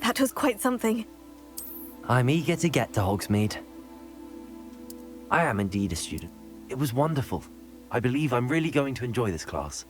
That was quite something. I'm eager to get to Hogsmeade. I am indeed a student. It was wonderful. I believe I'm really going to enjoy this class.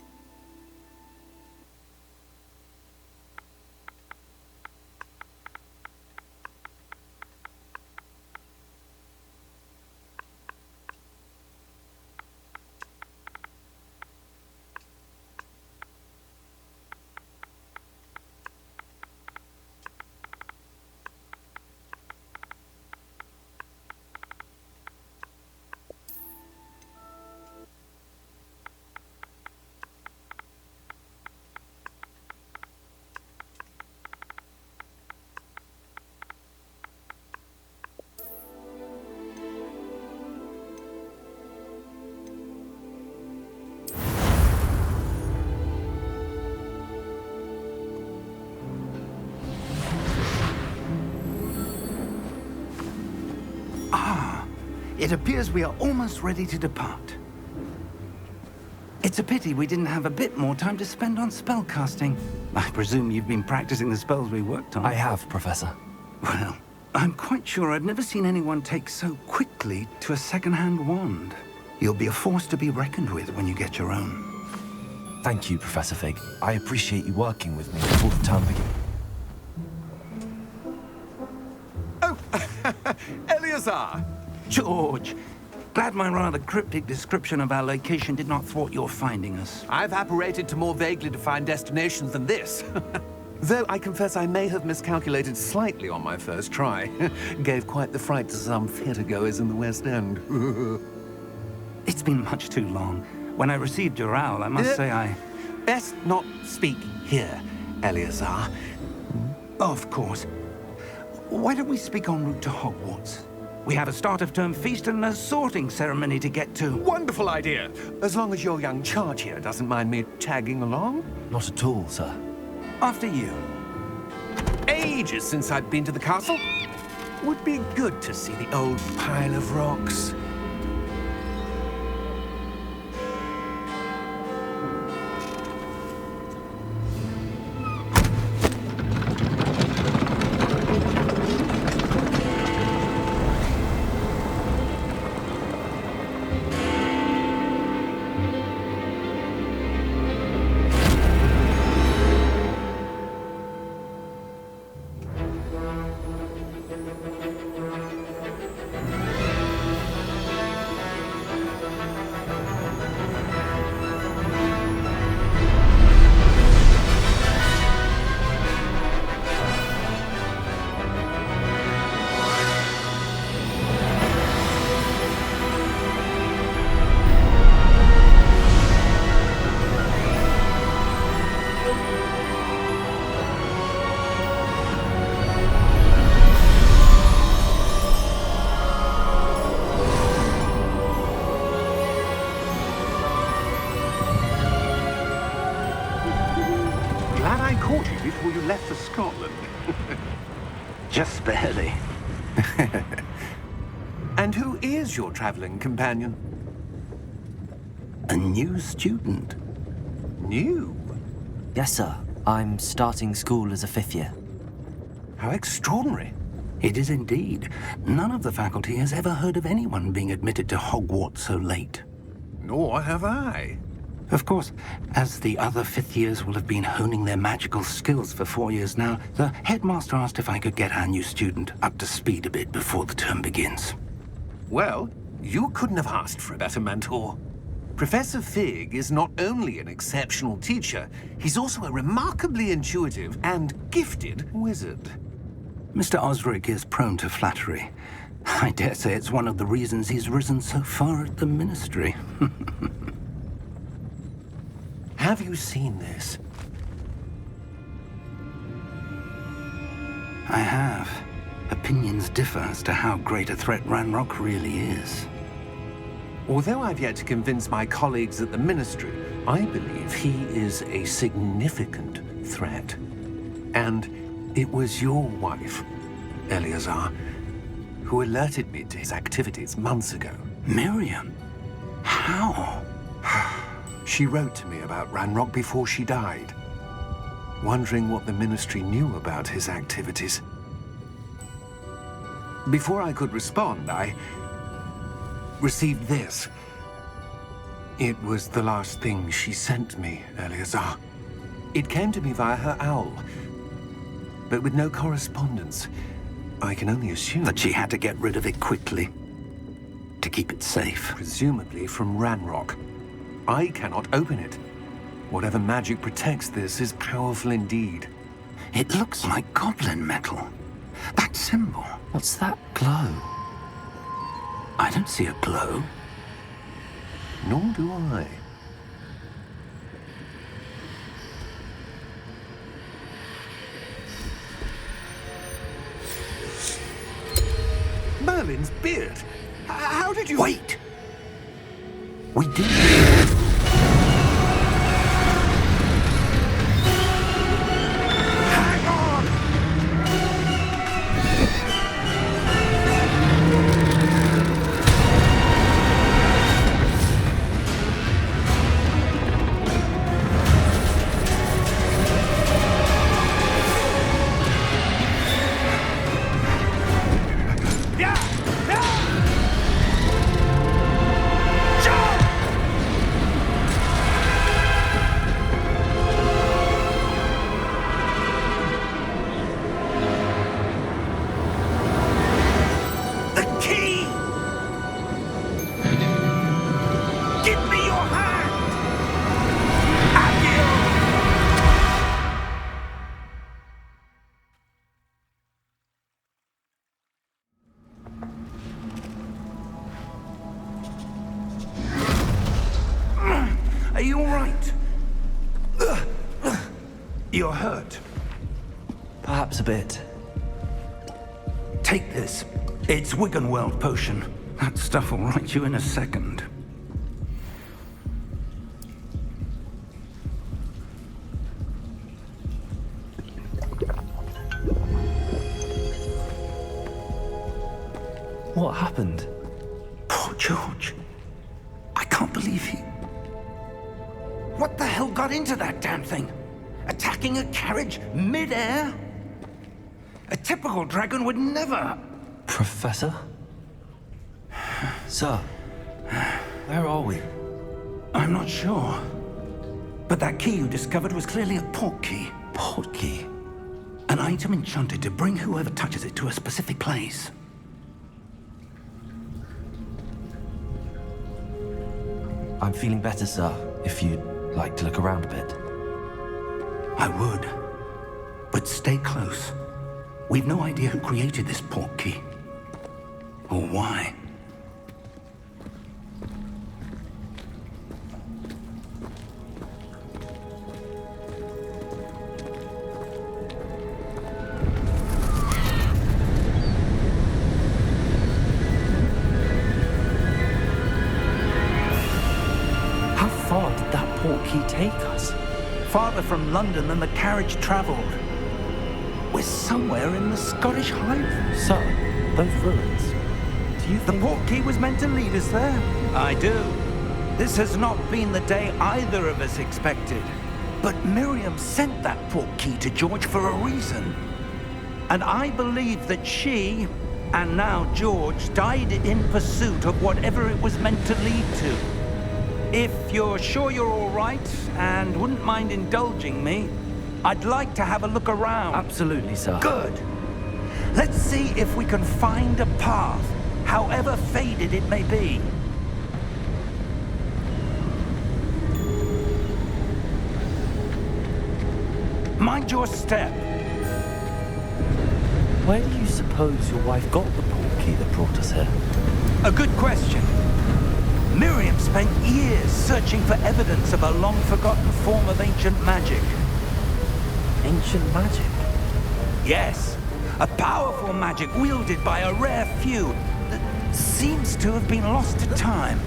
It appears we are almost ready to depart. It's a pity we didn't have a bit more time to spend on spellcasting. I presume you've been practicing the spells we worked on. I have, Professor. Well, I'm quite sure I've never seen anyone take so quickly to a second-hand wand. You'll be a force to be reckoned with when you get your own. Thank you, Professor Fig. I appreciate you working with me before the term begins. Oh, Eleazar! George, glad my rather cryptic description of our location did not thwart your finding us. I've apparated to more vaguely defined destinations than this. Though I confess I may have miscalculated slightly on my first try. Gave quite the fright to some theatre-goers in the West End. It's been much too long. When I received your owl, I must say I... Best not speak here, Eleazar. Of course. Why don't we speak en route to Hogwarts? We have a start-of-term feast and a sorting ceremony to get to. Wonderful idea! As long as your young charge here doesn't mind me tagging along. Not at all, sir. After you. Ages since I've been to the castle. Would be good to see the old pile of rocks. Before you left for Scotland. Just barely. And who is your traveling companion? A new student. New? Yes, sir. I'm starting school as a 5th year. How extraordinary. It is indeed. None of the faculty has ever heard of anyone being admitted to Hogwarts so late. Nor have I. Of course, as the other 5th years will have been honing their magical skills for 4 years now, the headmaster asked if I could get our new student up to speed a bit before the term begins. Well, you couldn't have asked for a better mentor. Professor Fig is not only an exceptional teacher, he's also a remarkably intuitive and gifted wizard. Mr. Osric is prone to flattery. I dare say it's one of the reasons he's risen so far at the Ministry. Have you seen this? I have. Opinions differ as to how great a threat Ranrock really is. Although I've yet to convince my colleagues at the Ministry, I believe he is a significant threat. And it was your wife, Eleazar, who alerted me to his activities months ago. Miriam? How? She wrote to me about Ranrock before she died. wondering what the Ministry knew about his activities. Before I could respond, I received this. It was the last thing she sent me, Eleazar. It came to me via her owl, but with no correspondence. I can only assume That she had to get rid of it quickly to keep it safe. presumably from Ranrock. I cannot open it. Whatever magic protects this is powerful indeed. It looks like goblin metal. That symbol. What's that glow? I don't see a glow. Nor do I. Merlin's beard. How did you... Wait! We did. Hang on! The key! Give me your hand! Adieu! Are you all right? You're hurt. Perhaps a bit. Take this. It's Wiggenweld potion. That stuff will right you in a second. What happened? Poor George. I can't believe he... What the hell got into that damn thing? Attacking a carriage mid-air? A typical dragon would never... Professor? Sir, where are we? I'm not sure. But that key you discovered was clearly a port key. Port key? An item enchanted to bring whoever touches it to a specific place. I'm feeling better, sir, if you'd like to look around a bit. I would. But stay close. We've no idea who created this port key. Or why. How far did that port key take us? Farther from London than the carriage traveled. We're somewhere in the Scottish Highlands. Sir, those ruins. Do you The think... port key was meant to lead us there? I do. This has not been the day either of us expected. But Miriam sent that port key to George for a reason. And I believe that she, and now George, died in pursuit of whatever it was meant to lead to. If you're sure you're all right and wouldn't mind indulging me, I'd like to have a look around. Absolutely, sir. Good. Let's see if we can find a path, however faded it may be. Mind your step. Where do you suppose your wife got the port key that brought us here? A good question. Miriam spent years searching for evidence of a long-forgotten form of ancient magic. Ancient magic? Yes, a powerful magic wielded by a rare few that seems to have been lost to time.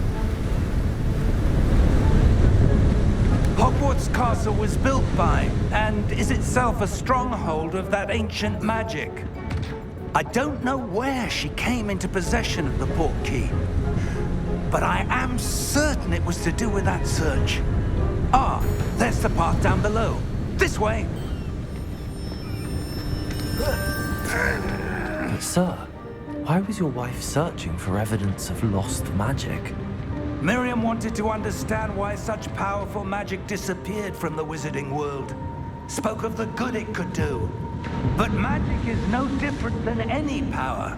Hogwarts Castle was built by, and is itself a stronghold of that ancient magic. I don't know where she came into possession of the port key, but I am certain it was to do with that search. Ah, there's the path down below. This way. But sir, why was your wife searching for evidence of lost magic? Miriam wanted to understand why such powerful magic disappeared from the wizarding world. Spoke of the good it could do. But magic is no different than any power.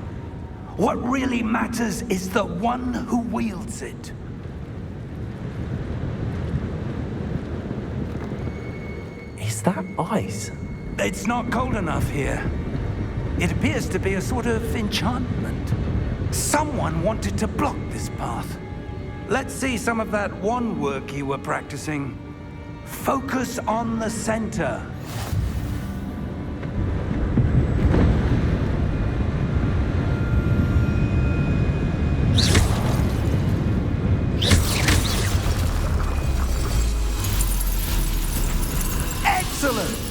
What really matters is the one who wields it. Is that ice? It's not cold enough here. It appears to be a sort of enchantment. Someone wanted to block this path. Let's see some of that wand work you were practicing. Focus on the center. Excellent!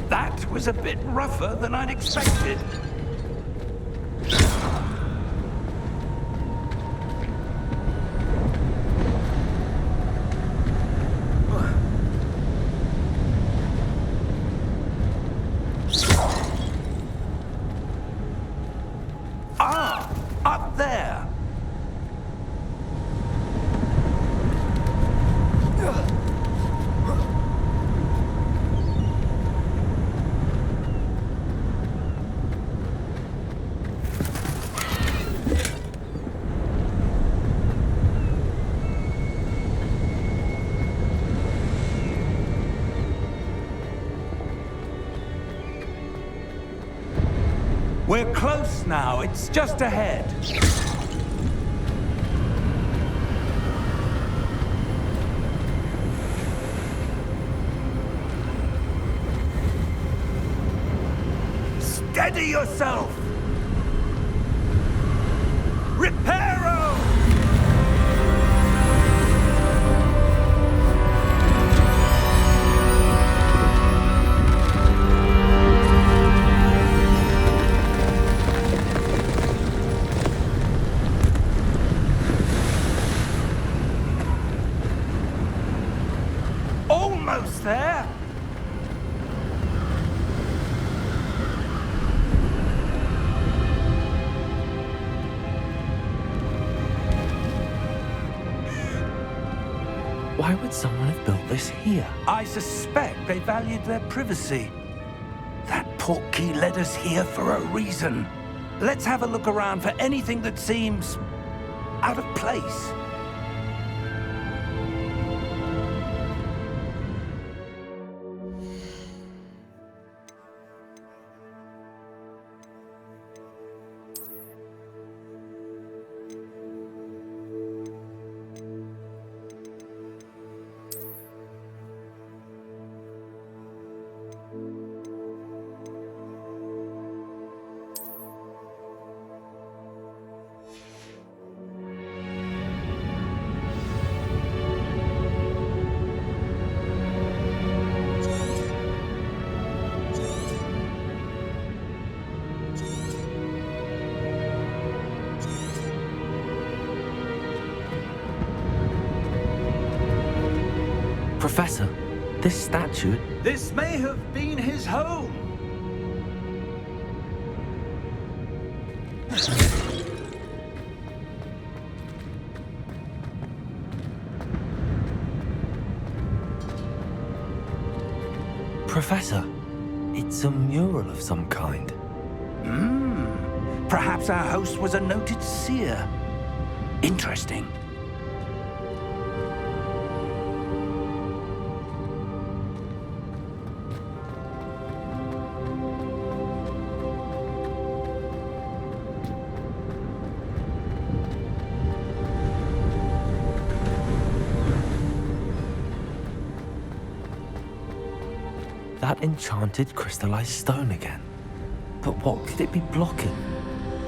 That was a bit rougher than I'd expected. Ah, up there. We're close now. It's just ahead. Steady yourself! Reparo! Almost there! Why would someone have built this here? I suspect they valued their privacy. That portkey led us here for a reason. Let's have a look around for anything that seems out of place. Professor, this statue... This may have been his home. Professor, it's a mural of some kind. Perhaps our host was a noted seer. Interesting. That enchanted crystallized stone again. But what could it be blocking?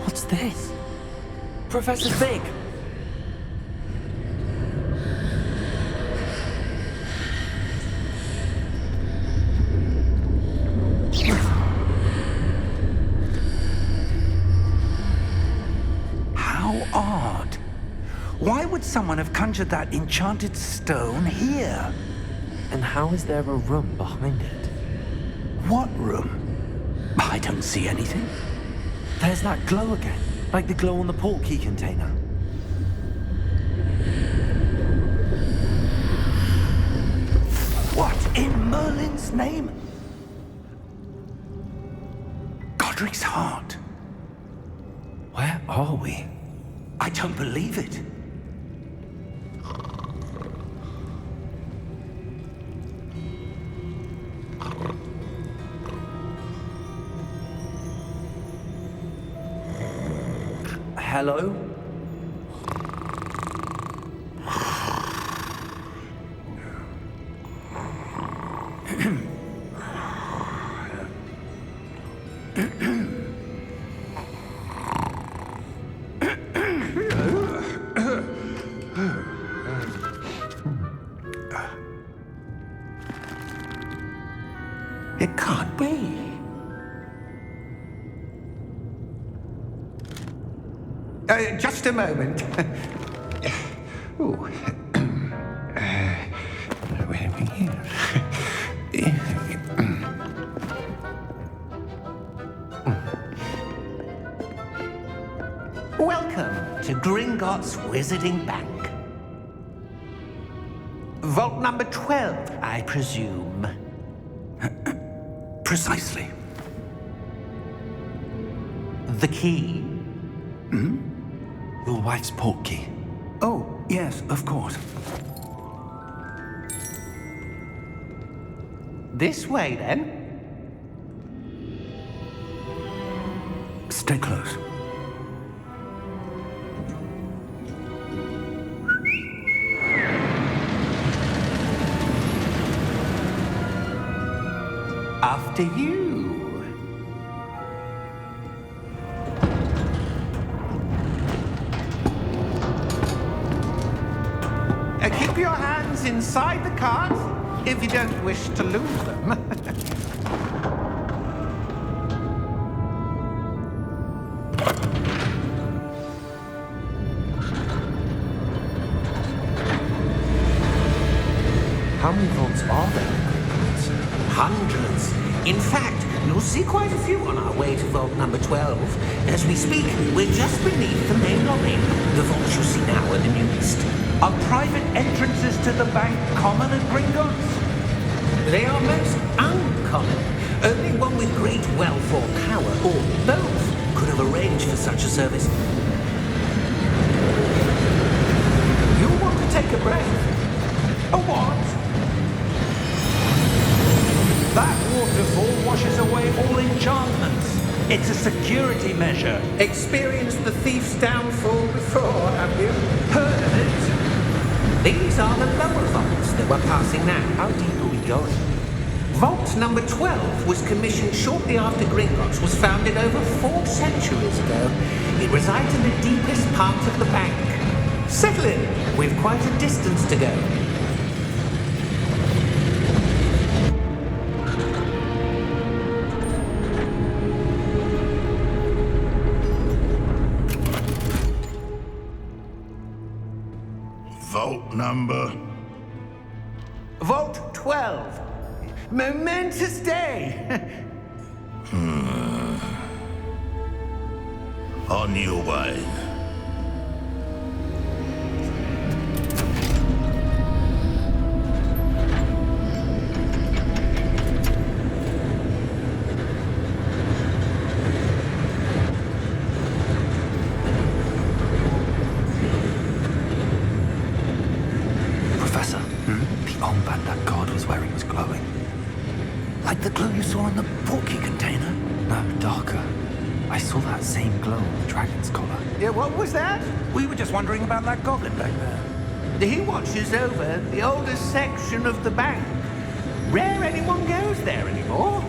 What's this? Professor Fig! would someone have conjured that enchanted stone here? And how is there a room behind it? What room? I don't see anything. There's that glow again, like the glow on the portkey container. What in Merlin's name? Godric's heart. Where are we? I don't believe it. Hello? It can't be. Just a moment. Ooh. Where are we here? Welcome to Gringotts Wizarding Bank. Vault number 12, I presume. Precisely. The key? Your wife's portkey. Oh, yes, of course. This way, then. Stay close. After you. Keep your hands inside the cart if you don't wish to lose them. How many vaults are there? Hundreds. In fact, you'll see quite a few on our way to vault number 12. As we speak, we're just beneath the main lobby. The vaults you see now are the newest. Are private entrances to the bank common at Gringotts? They are most uncommon. Only one with great wealth or power, or both, could have arranged for such a service. You want to take a breath? A what? That waterfall washes away all enchantments. It's a security measure. Experienced the thief's downfall before, have you? Heard of it? These are the lower vaults that we're passing now. How deep are we going? Vault number 12 was commissioned shortly after Gringotts was founded over 4 centuries ago. It resides in the deepest part of the bank. Settle in. We've quite a distance to go. Vault number? Vault 12. Momentous day. On your way. Professor, the armband that guard was wearing was glowing. Like the glow you saw in the portkey container? No, darker. I saw that same glow on the dragon's collar. Yeah, what was that? We were just wondering about that goblin back there. He watches over the oldest section of the bank. Rare anyone goes there anymore.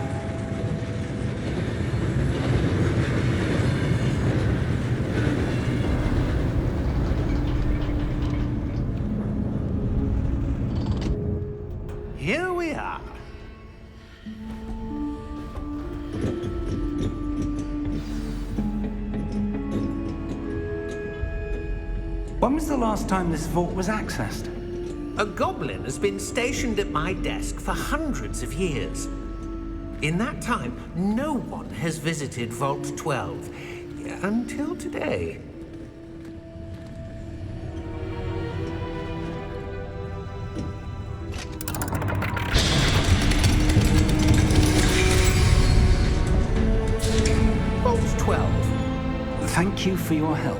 Here we are. When was the last time this vault was accessed? A goblin has been stationed at my desk for hundreds of years. In that time, no one has visited Vault 12 until today. Vault 12. Thank you for your help.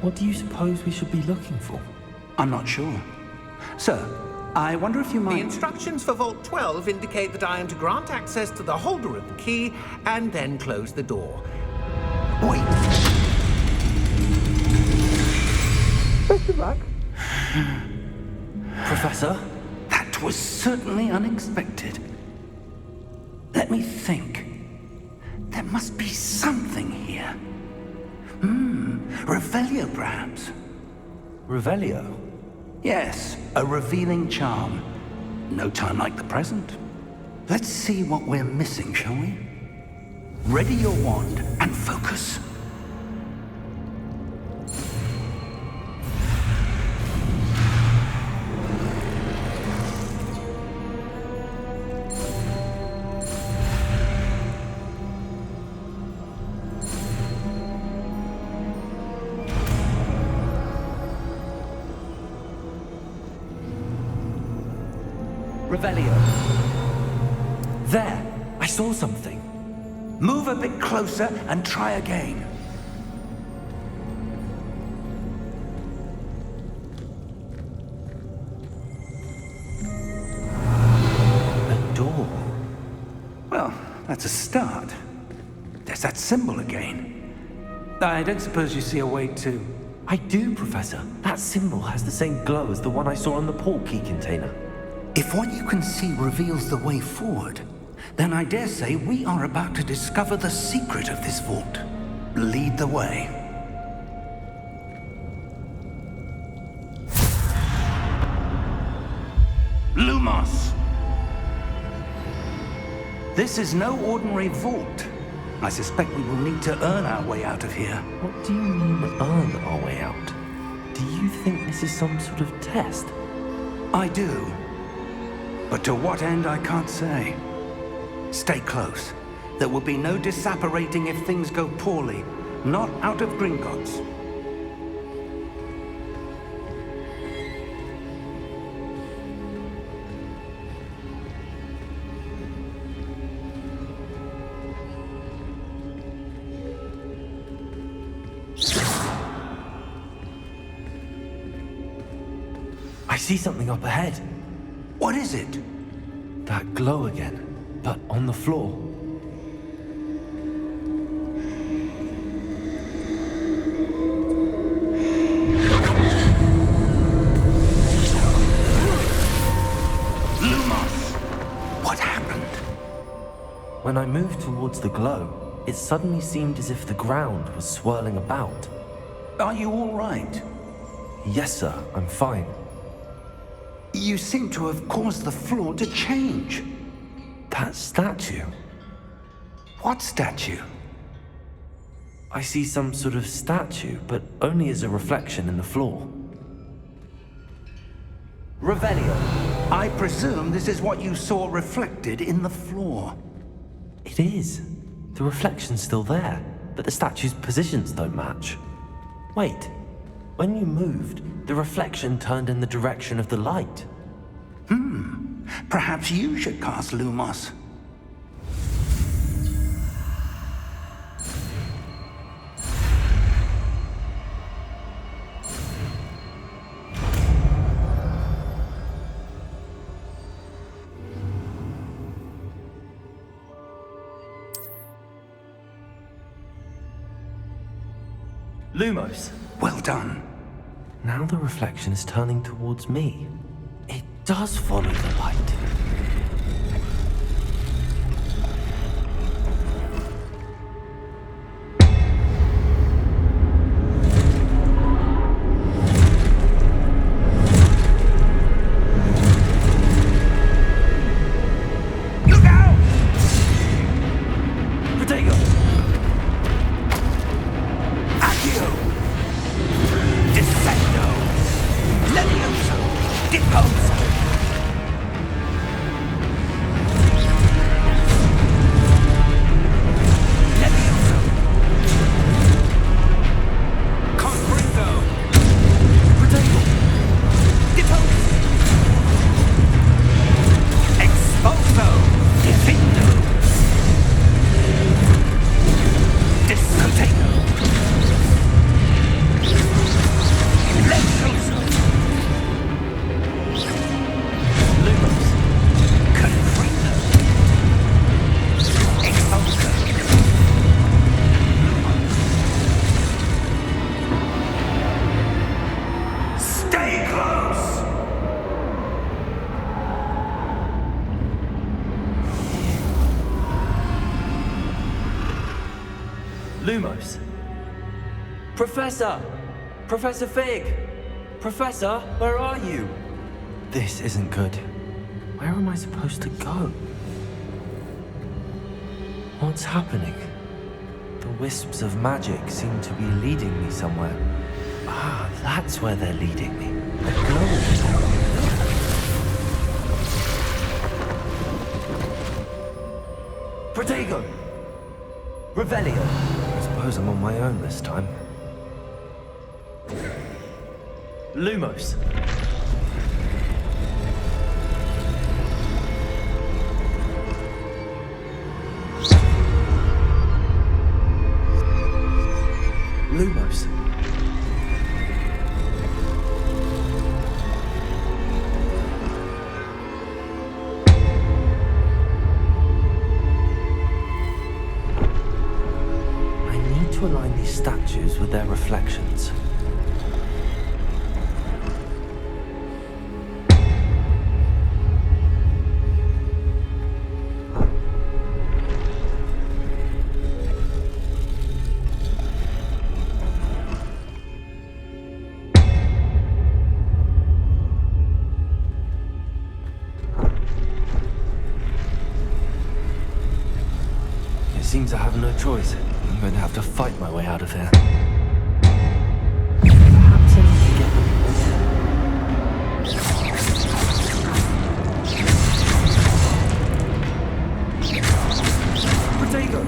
What do you suppose we should be looking for? I'm not sure. Sir, I wonder if you The might... instructions for Vault 12 indicate that I am to grant access to the holder of the key and then close the door. Wait! Best of luck. Professor? That was certainly unexpected. Let me think. There must be something here. Revelio, perhaps. Revelio? Yes, a revealing charm. No time like the present. Let's see what we're missing, shall we? Ready your wand and focus. Revelio. There! I saw something. Move a bit closer and try again. A door. Well, that's a start. There's that symbol again. I don't suppose you see a way to... I do, Professor. That symbol has the same glow as the one I saw on the port key container. If what you can see reveals the way forward, then I dare say we are about to discover the secret of this vault. Lead the way. Lumos! This is no ordinary vault. I suspect we will need to earn our way out of here. What do you mean, earn our way out? Do you think this is some sort of test? I do. But to what end, I can't say. Stay close. There will be no disapparating if things go poorly. Not out of Gringotts. I see something up ahead. What is it? That glow again, but on the floor. Lumos! What happened? When I moved towards the glow, it suddenly seemed as if the ground was swirling about. Are you all right? Yes, sir, I'm fine. You seem to have caused the floor to change. That statue. What statue? I see some sort of statue, but only as a reflection in the floor. Revelio. I presume this is what you saw reflected in the floor. It is. The reflection's still there, but the statue's positions don't match. Wait. When you moved, the reflection turned in the direction of the light. Perhaps you should cast Lumos. Lumos. Well done. Now the reflection is turning towards me. It does follow the light. Lumos. Professor! Professor Fig! Professor, where are you? This isn't good. Where am I supposed to go? What's happening? The wisps of magic seem to be leading me somewhere. Ah, that's where they're leading me. The glowing tower. Protego! Revelio! I suppose I'm on my own this time. Lumos. Lumos. I need to align these statues with their reflections. Seems I have no choice. I'm going to have to fight my way out of here. Perhaps I need to get them. Protego!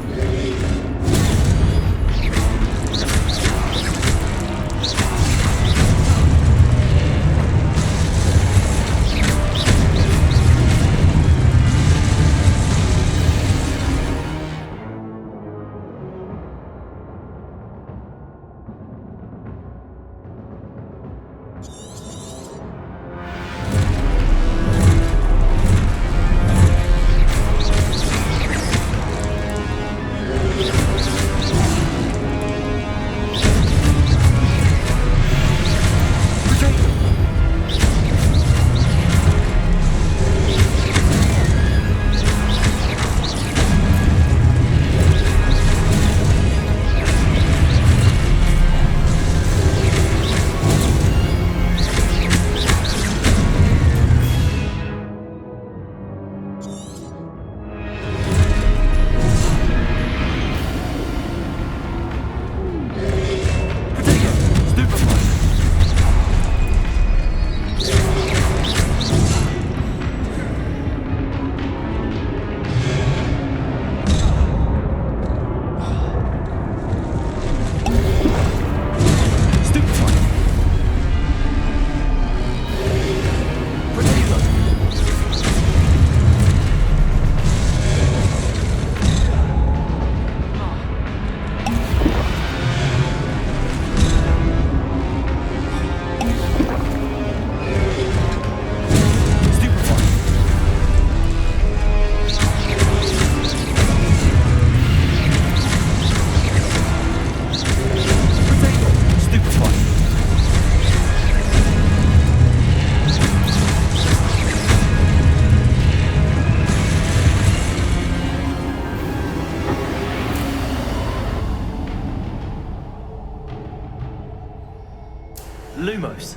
Lumos.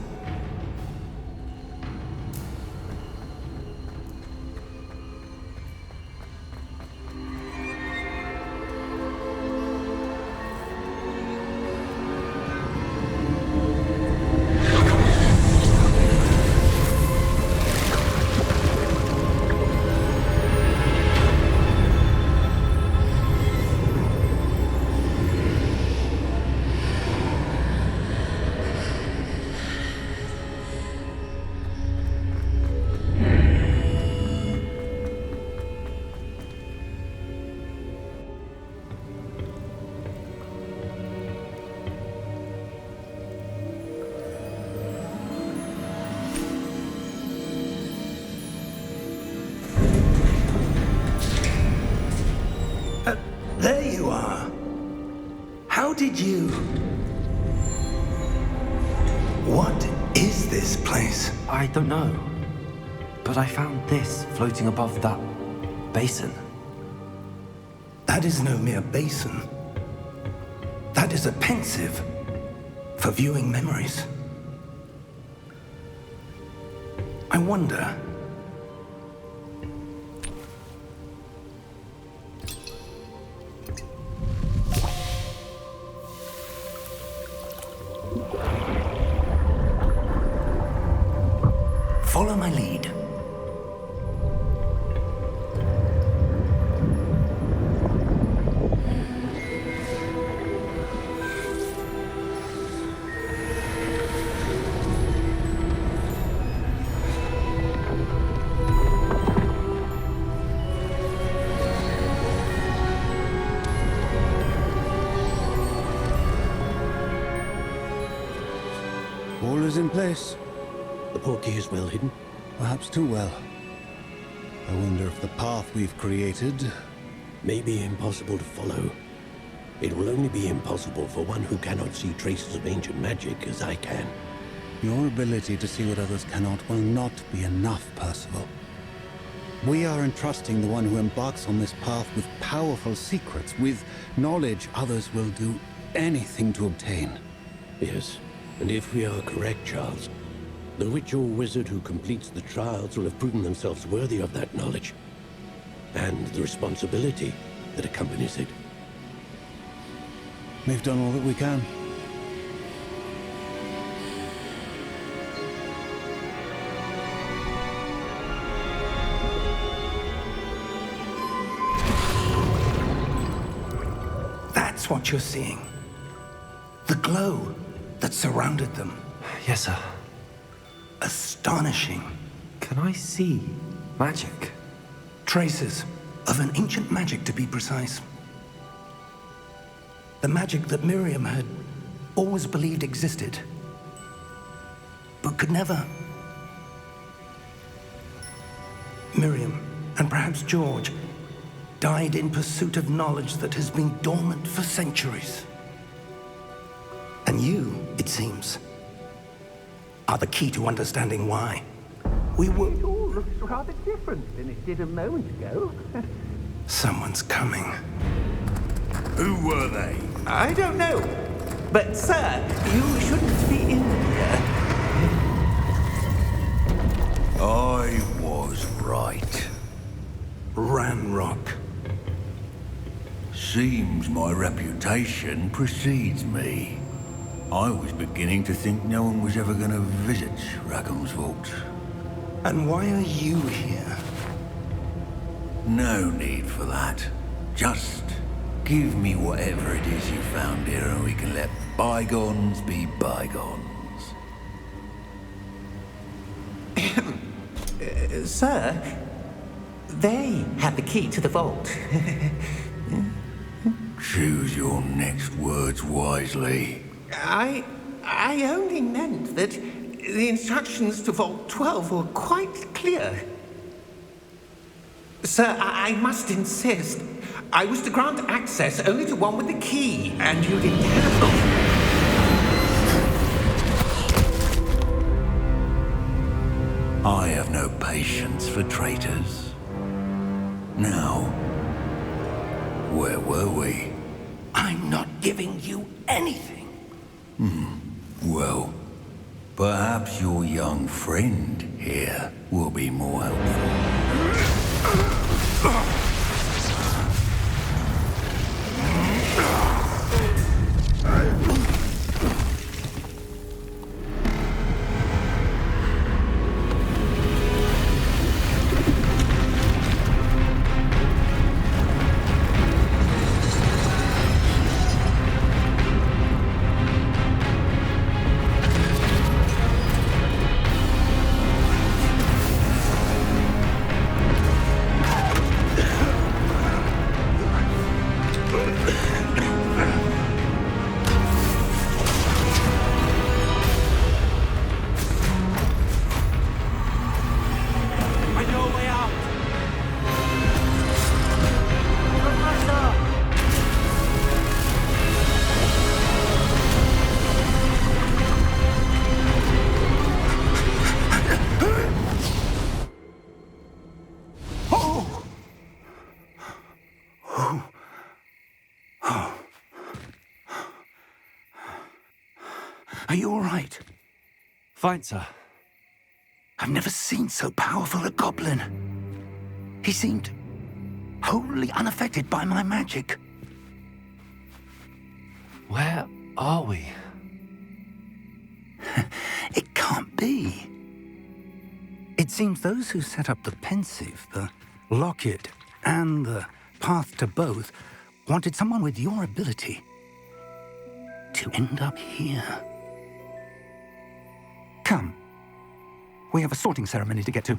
There you are. How did you... What is this place? I don't know. But I found this floating above that basin. That is no mere basin. is a pensive for viewing memories. I wonder... Follow my lead. All is in place. The portkey is well hidden. Perhaps too well. I wonder if the path we've created... May be impossible to follow. It will only be impossible for one who cannot see traces of ancient magic as I can. Your ability to see what others cannot will not be enough, Percival. We are entrusting the one who embarks on this path with powerful secrets, with knowledge others will do anything to obtain. Yes, and if we are correct, Charles, the witch or wizard who completes the trials will have proven themselves worthy of that knowledge, and the responsibility that accompanies it. We've done all that we can. That's what you're seeing. The glow that surrounded them. Yes, sir. Astonishing. Can I see magic? Traces of an ancient magic, to be precise. The magic that Miriam had always believed existed, but could never. Miriam, and perhaps George, died in pursuit of knowledge that has been dormant for centuries. And you, it seems, are the key to understanding why. We were... It all looks rather different than it did a moment ago. Someone's coming. Who were they? I don't know. But, sir, you shouldn't be in here. I was right. Ranrock. Seems my reputation precedes me. I was beginning to think no one was ever going to visit Rackham's vault. And why are you here? No need for that. Just give me whatever it is you found here and we can let bygones be bygones. Sir, they had the key to the vault. Choose your next words wisely. I only meant that the instructions to Vault 12 were quite clear. Sir, I must insist. I was to grant access only to one with the key, and you didn't have it. I have no patience for traitors. Now, where were we? I'm not giving you anything. Well, perhaps your young friend here will be more helpful. Are you all right? Fine, sir. I've never seen so powerful a goblin. He seemed wholly unaffected by my magic. Where are we? It can't be. It seems those who set up the pensive, the locket, and the path to both wanted someone with your ability to end up here. Come. We have a sorting ceremony to get to.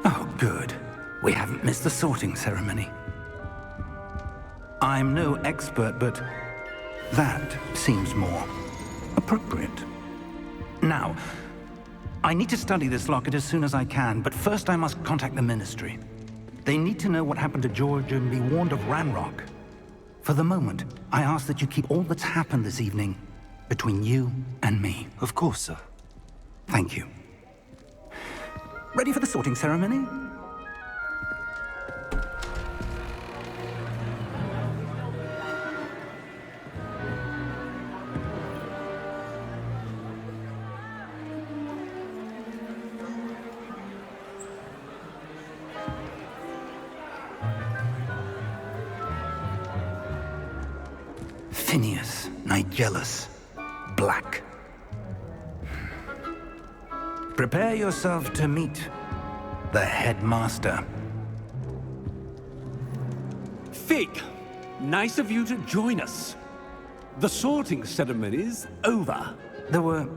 Oh, good. We haven't missed the sorting ceremony. I'm no expert, but that seems more appropriate. Now, I need to study this locket as soon as I can, but first I must contact the Ministry. They need to know what happened to George and be warned of Ranrock. For the moment, I ask that you keep all that's happened this evening between you and me. Of course, sir. Thank you. Ready for the sorting ceremony? Phineas, Nigellus, Black. Prepare yourself to meet the headmaster. Fig, nice of you to join us. The sorting ceremony's over. There were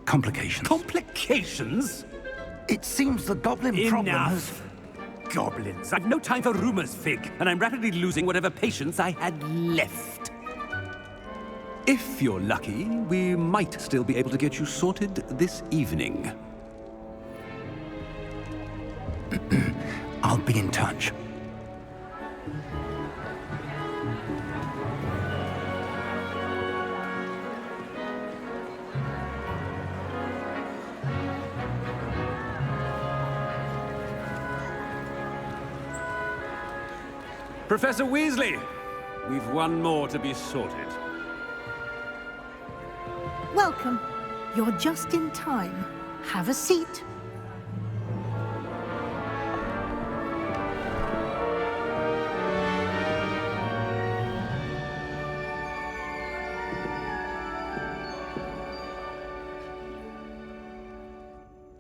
complications. Complications? It seems the goblin problem has... Enough! Goblins. I've no time for rumors, Fig, and I'm rapidly losing whatever patience I had left. If you're lucky, we might still be able to get you sorted this evening. I'll be in touch. Professor Weasley, we've one more to be sorted. Welcome. You're just in time. Have a seat.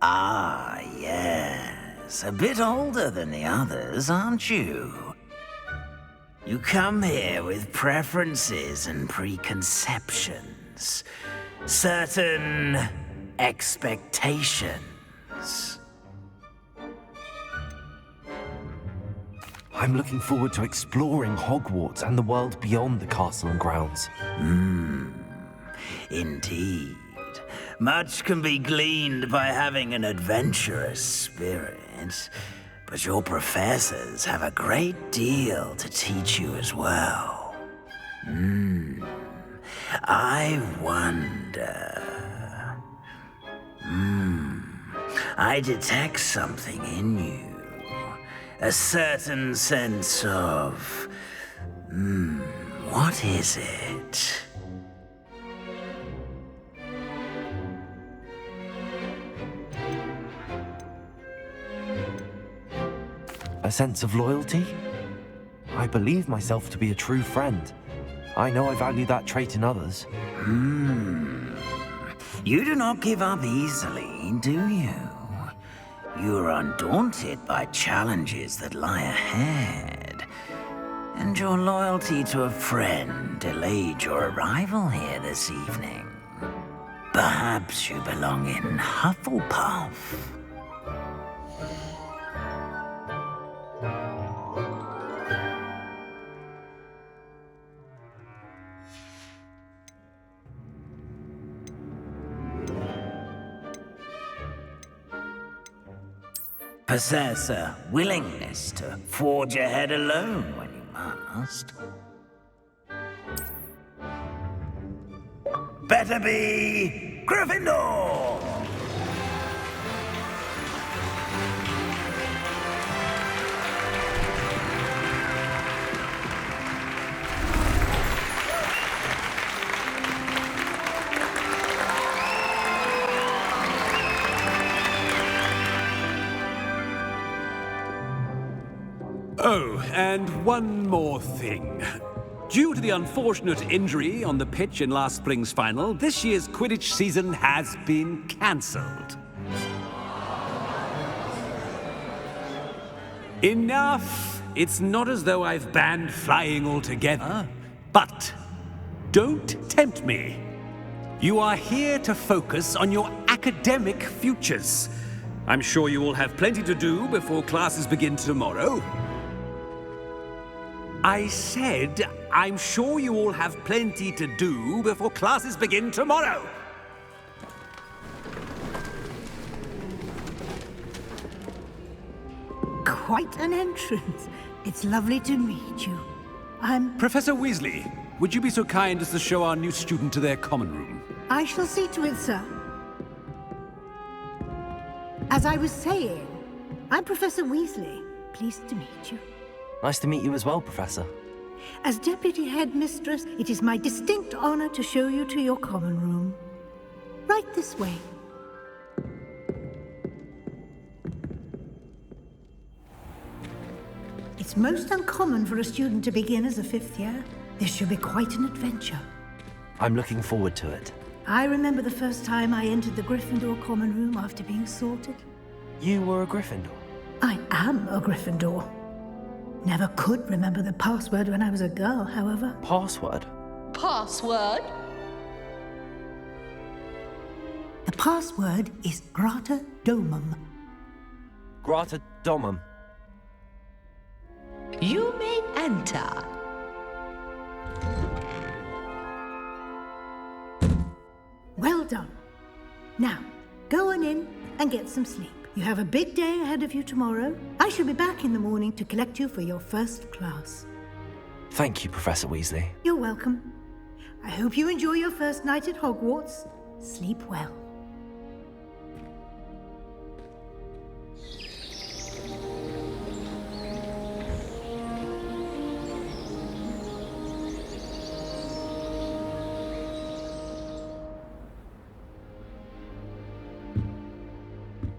Ah, yes. A bit older than the others, aren't you? You come here with preferences and preconceptions. Certain expectations. I'm looking forward to exploring Hogwarts and the world beyond the castle and grounds. Indeed. Much can be gleaned by having an adventurous spirit, but your professors have a great deal to teach you as well. I wonder... I detect something in you. A certain sense of... what is it? A sense of loyalty? I believe myself to be a true friend. I know I value that trait in others. You do not give up easily, do you? You are undaunted by challenges that lie ahead. And your loyalty to a friend delayed your arrival here this evening. Perhaps you belong in Hufflepuff. Possess a willingness to forge ahead alone when you must. Better be Gryffindor! Oh, and one more thing. Due to the unfortunate injury on the pitch in last spring's final, this year's Quidditch season has been cancelled. Enough! It's not as though I've banned flying altogether. But don't tempt me. You are here to focus on your academic futures. I'm sure you will have plenty to do before classes begin tomorrow. I said, I'm sure you all have plenty to do before classes begin tomorrow. Quite an entrance. It's lovely to meet you. I'm... Professor Weasley, would you be so kind as to show our new student to their common room? I shall see to it, sir. As I was saying, I'm Professor Weasley. Pleased to meet you. Nice to meet you as well, Professor. As Deputy Headmistress, it is my distinct honor to show you to your common room. Right this way. It's most uncommon for a student to begin as a fifth year. This should be quite an adventure. I'm looking forward to it. I remember the first time I entered the Gryffindor common room after being sorted. You were a Gryffindor? I am a Gryffindor. Never could remember the password when I was a girl, however. Password? Password? The password is Grata Domum. Grata Domum. You may enter. Well done. Now, go on in and get some sleep. You have a big day ahead of you tomorrow. I shall be back in the morning to collect you for your first class. Thank you, Professor Weasley. You're welcome. I hope you enjoy your first night at Hogwarts. Sleep well.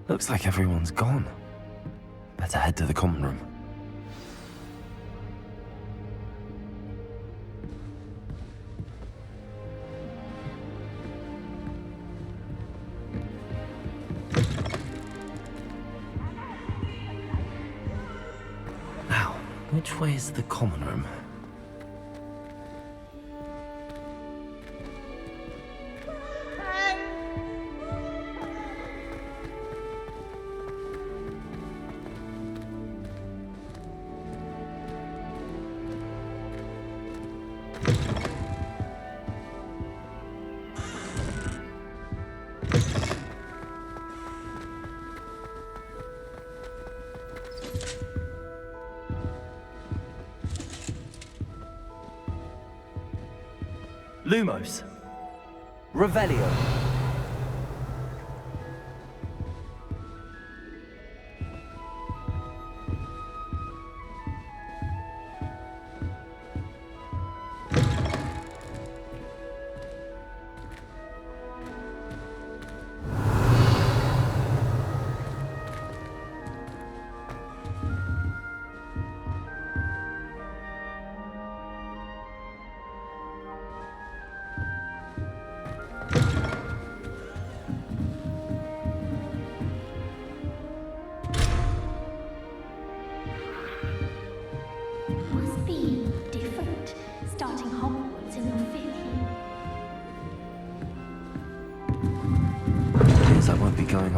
Looks like everyone's gone. Better head to the common room. Now, which way is the common room? Lumos. Revelio.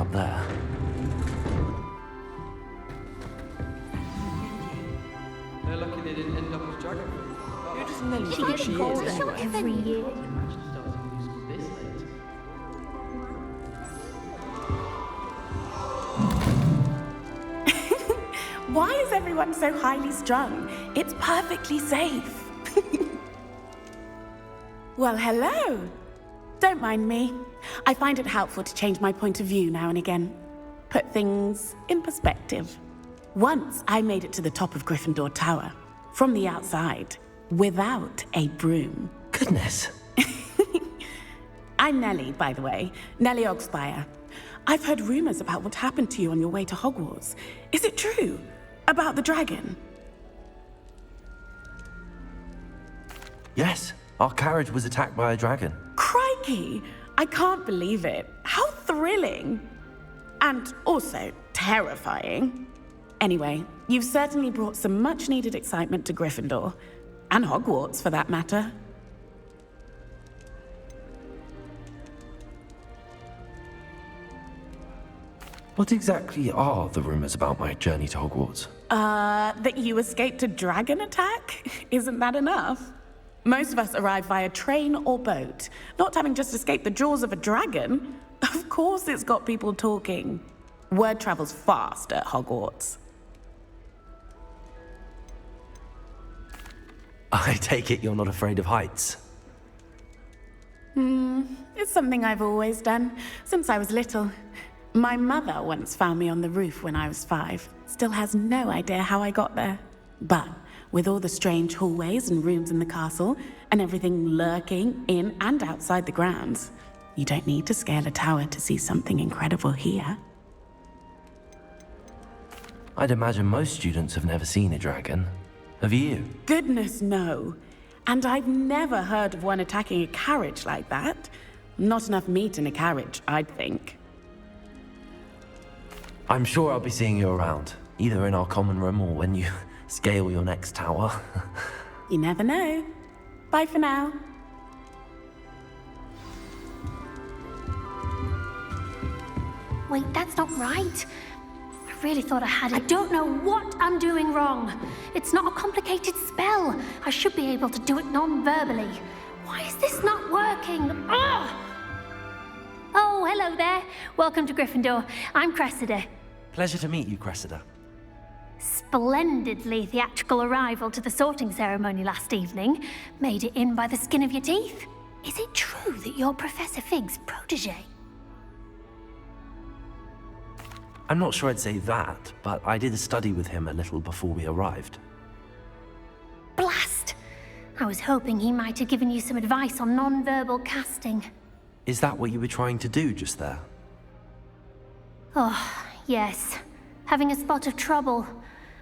out there. They're lucky they didn't end up as dragon. You're just Nelly. She gets called every year. Why is everyone so highly strung? It's perfectly safe. Well, hello. Don't mind me. I find it helpful to change my point of view now and again. Put things in perspective. Once I made it to the top of Gryffindor Tower, from the outside, without a broom. Goodness. I'm Nellie, by the way. Nellie Ogspire. I've heard rumors about what happened to you on your way to Hogwarts. Is it true? About the dragon? Yes, our carriage was attacked by a dragon. Crikey! I can't believe it. How thrilling! And also terrifying. Anyway, you've certainly brought some much-needed excitement to Gryffindor. And Hogwarts, for that matter. What exactly are the rumors about my journey to Hogwarts? That you escaped a dragon attack? Isn't that enough? Most of us arrive via train or boat, not having just escaped the jaws of a dragon. Of course it's got people talking. Word travels fast at Hogwarts. I take it you're not afraid of heights. It's something I've always done, since I was little. My mother once found me on the roof when I was 5. Still has no idea how I got there. But with all the strange hallways and rooms in the castle, and everything lurking in and outside the grounds, you don't need to scale a tower to see something incredible here. I'd imagine most students have never seen a dragon. Have you? Goodness, no. And I've never heard of one attacking a carriage like that. Not enough meat in a carriage, I'd think. I'm sure I'll be seeing you around, either in our common room or when you scale your next tower. You never know. Bye for now. Wait, that's not right. I really thought I had it. I don't know what I'm doing wrong. It's not a complicated spell. I should be able to do it non-verbally. Why is this not working? Ugh! Oh, hello there. Welcome to Gryffindor. I'm Cressida. Pleasure to meet you, Cressida. Splendidly theatrical arrival to the sorting ceremony last evening. Made it in by the skin of your teeth. Is it true that you're Professor Fig's protege? I'm not sure I'd say that, but I did study with him a little before we arrived. Blast! I was hoping he might have given you some advice on non-verbal casting. Is that what you were trying to do just there? Oh, yes. Having a spot of trouble.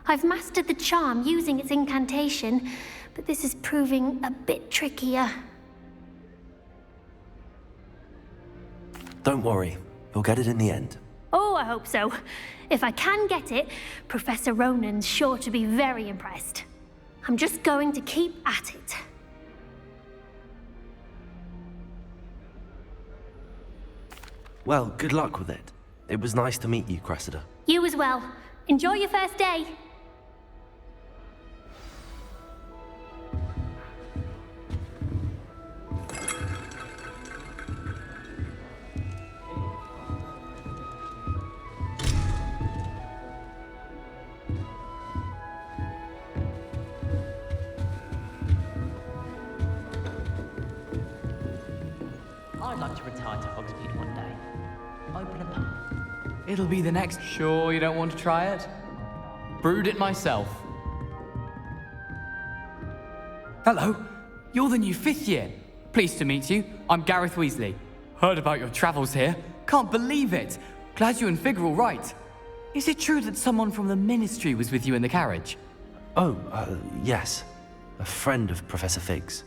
I've mastered the charm using its incantation, but this is proving a bit trickier. Don't worry, you'll get it in the end. Oh, I hope so. If I can get it, Professor Ronan's sure to be very impressed. I'm just going to keep at it. Well, good luck with it. It was nice to meet you, Cressida. You as well. Enjoy your first day. I'd like to retire to Hogsmeade one day. Open a pub. It'll be the next. Sure you don't want to try it? Brewed it myself. Hello, you're the new 5th year. Pleased to meet you. I'm Gareth Weasley. Heard about your travels here. Can't believe it. Glad you and Fig are all right. Is it true that someone from the Ministry was with you in the carriage? Oh, yes. A friend of Professor Fig's.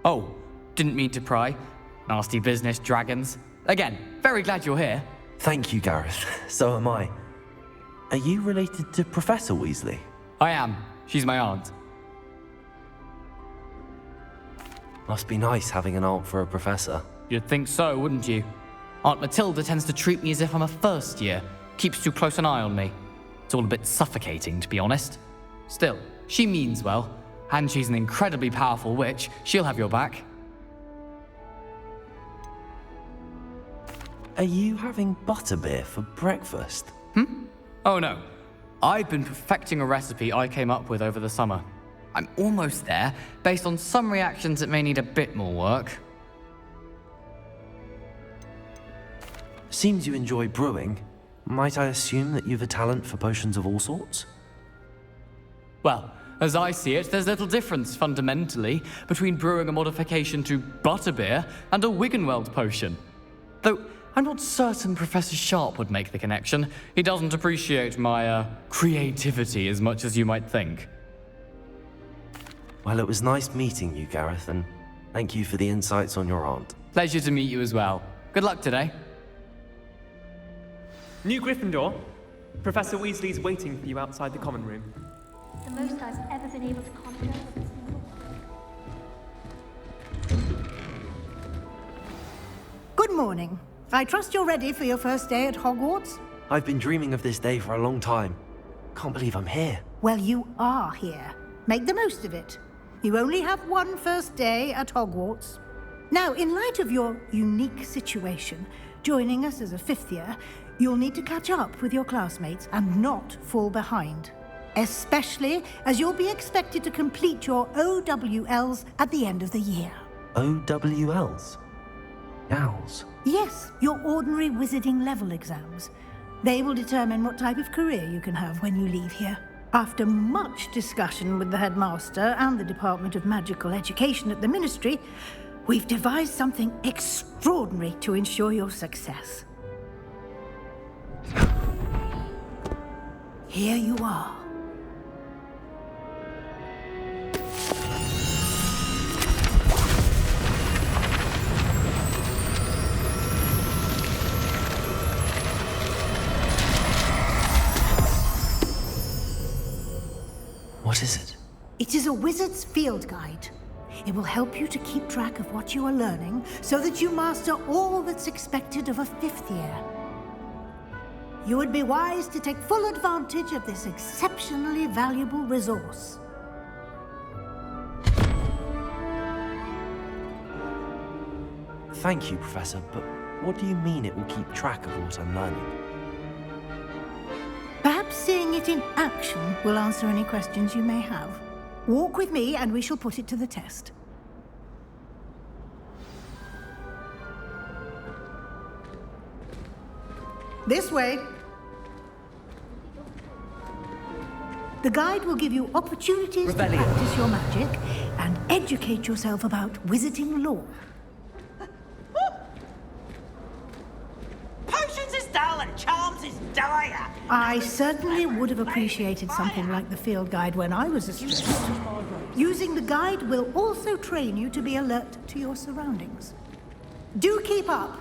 Oh, didn't mean to pry. Nasty business, dragons. Again, very glad you're here. Thank you, Gareth. So am I. Are you related to Professor Weasley? I am. She's my aunt. Must be nice having an aunt for a professor. You'd think so, wouldn't you? Aunt Matilda tends to treat me as if I'm a first year, keeps too close an eye on me. It's all a bit suffocating, to be honest. Still, she means well, and she's an incredibly powerful witch. She'll have your back. Are you having butterbeer for breakfast? Oh no. I've been perfecting a recipe I came up with over the summer. I'm almost there, based on some reactions that may need a bit more work. Seems you enjoy brewing. Might I assume that you've a talent for potions of all sorts? Well, as I see it, there's little difference, fundamentally, between brewing a modification to butterbeer and a Wiggenweld potion. Though, I'm not certain Professor Sharp would make the connection. He doesn't appreciate my, creativity as much as you might think. Well, it was nice meeting you, Gareth, and thank you for the insights on your aunt. Pleasure to meet you as well. Good luck today. New Gryffindor. Professor Weasley's waiting for you outside the common room. The most I've ever been able to conjure with this single. Good morning. I trust you're ready for your first day at Hogwarts? I've been dreaming of this day for a long time. Can't believe I'm here. Well, you are here. Make the most of it. You only have one first day at Hogwarts. Now, in light of your unique situation, joining us as a fifth year, you'll need to catch up with your classmates and not fall behind. Especially as you'll be expected to complete your OWLs at the end of the year. OWLs? Owls? Yes, your ordinary wizarding level exams. They will determine what type of career you can have when you leave here. After much discussion with the headmaster and the Department of Magical Education at the Ministry, we've devised something extraordinary to ensure your success. Here you are. What is it? It is a wizard's field guide. It will help you to keep track of what you are learning so that you master all that's expected of a fifth year. You would be wise to take full advantage of this exceptionally valuable resource. Thank you, Professor, but what do you mean it will keep track of what I'm learning? Perhaps seeing it in action will answer any questions you may have. Walk with me and we shall put it to the test. This way. The guide will give you opportunities to practice your magic and educate yourself about wizarding lore. Potions is dull and charms is dire. I certainly would have appreciated something like the field guide when I was a student. Using the guide will also train you to be alert to your surroundings. Do keep up.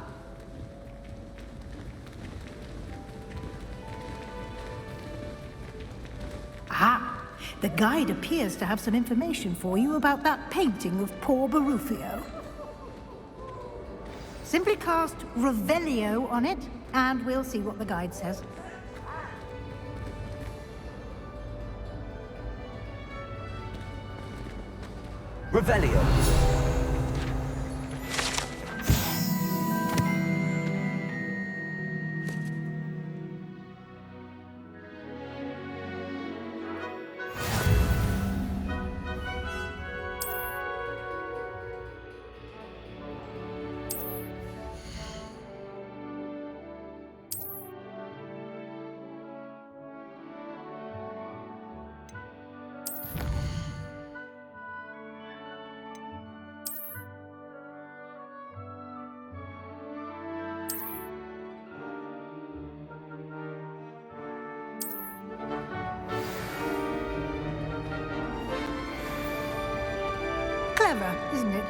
Ah, the guide appears to have some information for you about that painting of poor Barufio. Simply cast Revelio on it, and we'll see what the guide says. Revelio. Clever, isn't it?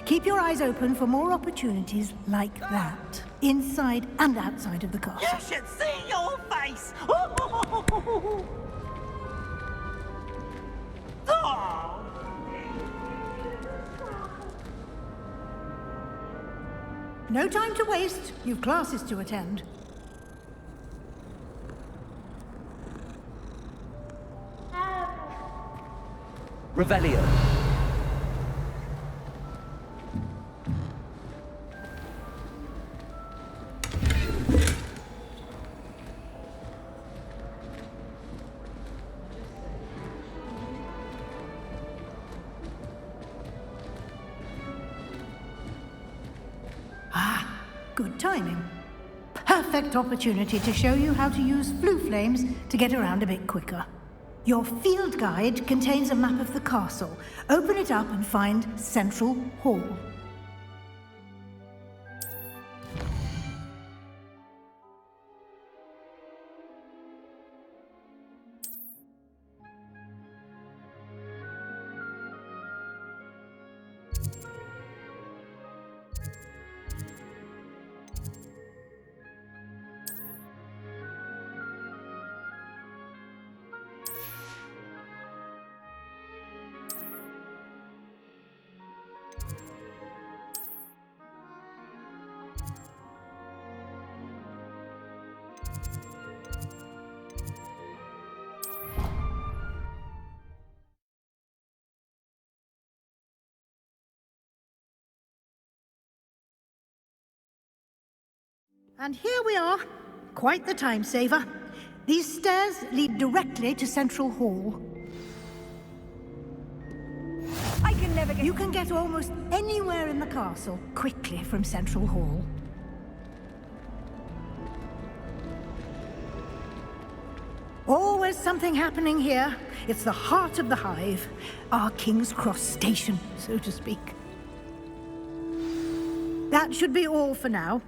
Keep your eyes open for more opportunities like that, inside and outside of the castle. You should see your face. No time to waste. You've classes to attend. Revelio. Good timing. Perfect opportunity to show you how to use flue flames to get around a bit quicker. Your field guide contains a map of the castle. Open it up and find Central Hall. And here we are. Quite the time saver. These stairs lead directly to Central Hall. I can never get... You can get almost anywhere in the castle quickly from Central Hall. Always something happening here. It's the heart of the hive. Our King's Cross station, so to speak. That should be all for now.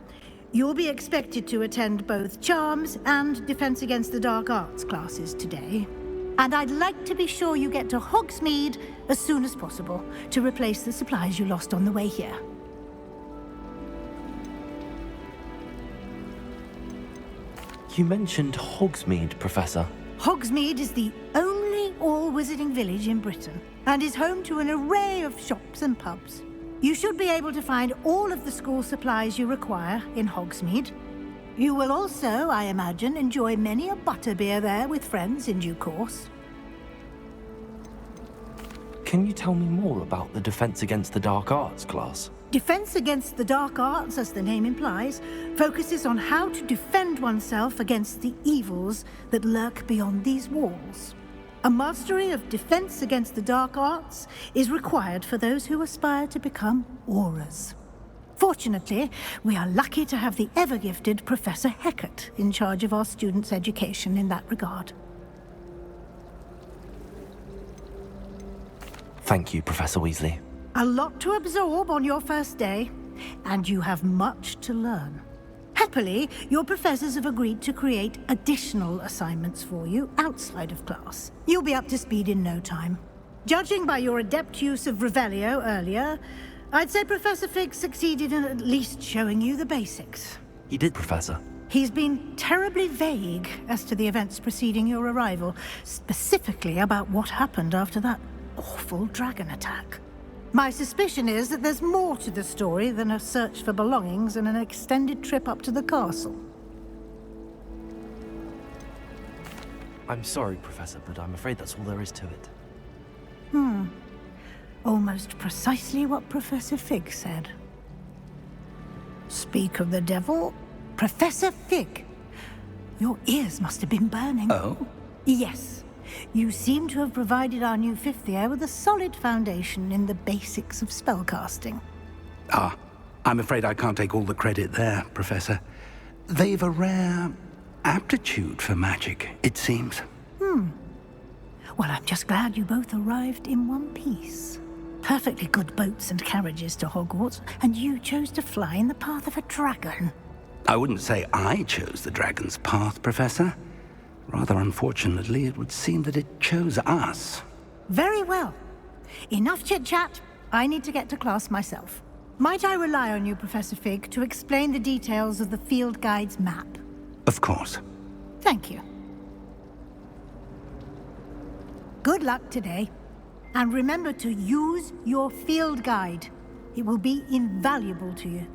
You'll be expected to attend both Charms and Defense Against the Dark Arts classes today. And I'd like to be sure you get to Hogsmeade as soon as possible to replace the supplies you lost on the way here. You mentioned Hogsmeade, Professor. Hogsmeade is the only all-wizarding village in Britain and is home to an array of shops and pubs. You should be able to find all of the school supplies you require in Hogsmeade. You will also, I imagine, enjoy many a butterbeer there with friends in due course. Can you tell me more about the Defense Against the Dark Arts class? Defense Against the Dark Arts, as the name implies, focuses on how to defend oneself against the evils that lurk beyond these walls. A mastery of Defense Against the Dark Arts is required for those who aspire to become Aurors. Fortunately, we are lucky to have the ever-gifted Professor Hecat in charge of our students' education in that regard. Thank you, Professor Weasley. A lot to absorb on your first day, and you have much to learn. Happily, your professors have agreed to create additional assignments for you outside of class. You'll be up to speed in no time. Judging by your adept use of Revelio earlier, I'd say Professor Fig succeeded in at least showing you the basics. He did, Professor. He's been terribly vague as to the events preceding your arrival, specifically about what happened after that awful dragon attack. My suspicion is that there's more to the story than a search for belongings and an extended trip up to the castle. I'm sorry, Professor, but I'm afraid that's all there is to it. Almost precisely what Professor Fig said. Speak of the devil, Professor Fig. Your ears must have been burning. Oh? Yes. You seem to have provided our new fifth year with a solid foundation in the basics of spellcasting. Ah, I'm afraid I can't take all the credit there, Professor. They've a rare aptitude for magic, it seems. Well, I'm just glad you both arrived in one piece. Perfectly good boats and carriages to Hogwarts, and you chose to fly in the path of a dragon. I wouldn't say I chose the dragon's path, Professor. Rather unfortunately, it would seem that it chose us. Very well. Enough chit-chat. I need to get to class myself. Might I rely on you, Professor Fig, to explain the details of the field guide's map? Of course. Thank you. Good luck today. And remember to use your field guide. It will be invaluable to you.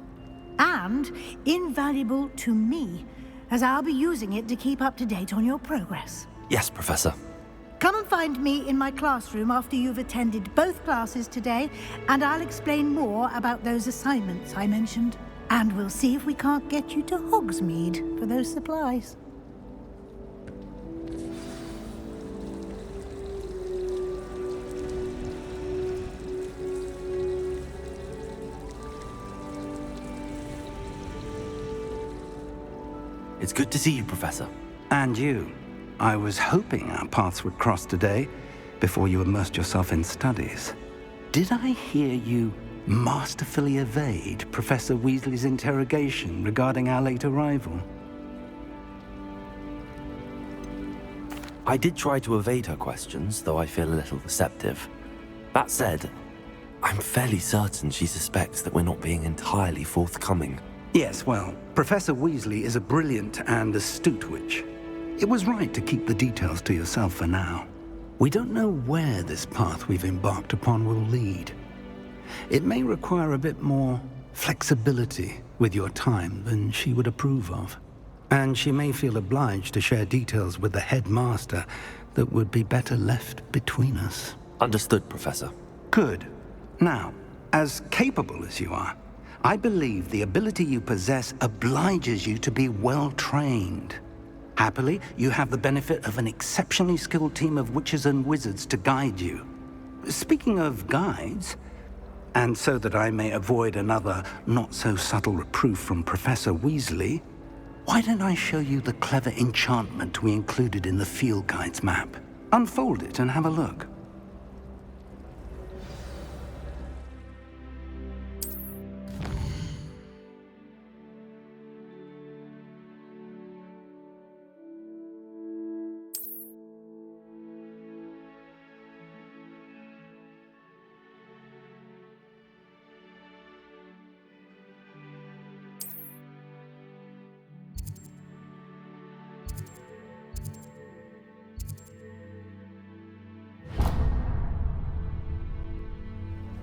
and invaluable to me, as I'll be using it to keep up to date on your progress. Yes, Professor. Come and find me in my classroom after you've attended both classes today, and I'll explain more about those assignments I mentioned. And we'll see if we can't get you to Hogsmeade for those supplies. It's good to see you, Professor. And you. I was hoping our paths would cross today, before you immersed yourself in studies. Did I hear you masterfully evade Professor Weasley's interrogation regarding our late arrival? I did try to evade her questions, though I feel a little receptive. That said, I'm fairly certain she suspects that we're not being entirely forthcoming. Yes, well, Professor Weasley is a brilliant and astute witch. It was right to keep the details to yourself for now. We don't know where this path we've embarked upon will lead. It may require a bit more flexibility with your time than she would approve of. And she may feel obliged to share details with the headmaster that would be better left between us. Understood, Professor. Good. Now, as capable as you are, I believe the ability you possess obliges you to be well-trained. Happily, you have the benefit of an exceptionally skilled team of witches and wizards to guide you. Speaking of guides, and so that I may avoid another not-so-subtle reproof from Professor Weasley, why don't I show you the clever enchantment we included in the field guide's map? Unfold it and have a look.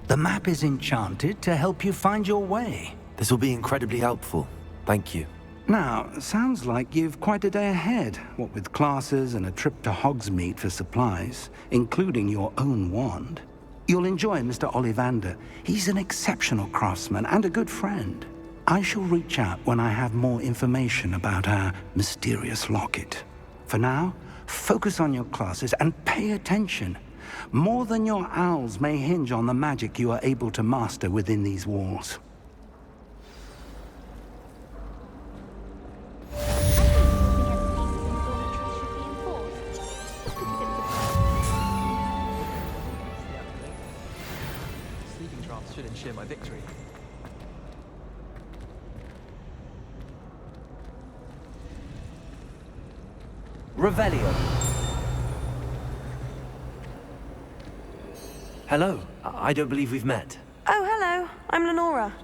The map is enchanted to help you find your way. This will be incredibly helpful. Thank you. Now, sounds like you've quite a day ahead, what with classes and a trip to Hogsmeade for supplies, including your own wand. You'll enjoy Mr. Ollivander. He's an exceptional craftsman and a good friend. I shall reach out when I have more information about our mysterious locket. For now, focus on your classes and pay attention. More than your owls may hinge on the magic you are able to master within these walls. Sleeping drafts should ensure my victory. Revelio. Hello. I don't believe we've met. Oh, hello. I'm Lenora.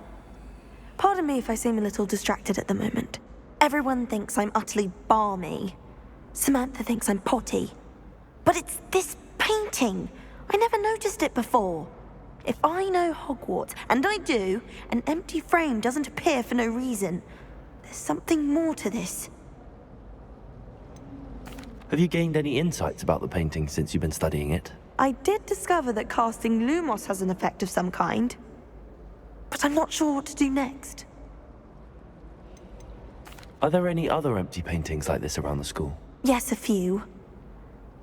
Pardon me if I seem a little distracted at the moment. Everyone thinks I'm utterly balmy. Samantha thinks I'm potty. But it's this painting. I never noticed it before. If I know Hogwarts, and I do, an empty frame doesn't appear for no reason. There's something more to this. Have you gained any insights about the painting since you've been studying it? I did discover that casting Lumos has an effect of some kind. But I'm not sure what to do next. Are there any other empty paintings like this around the school? Yes, a few.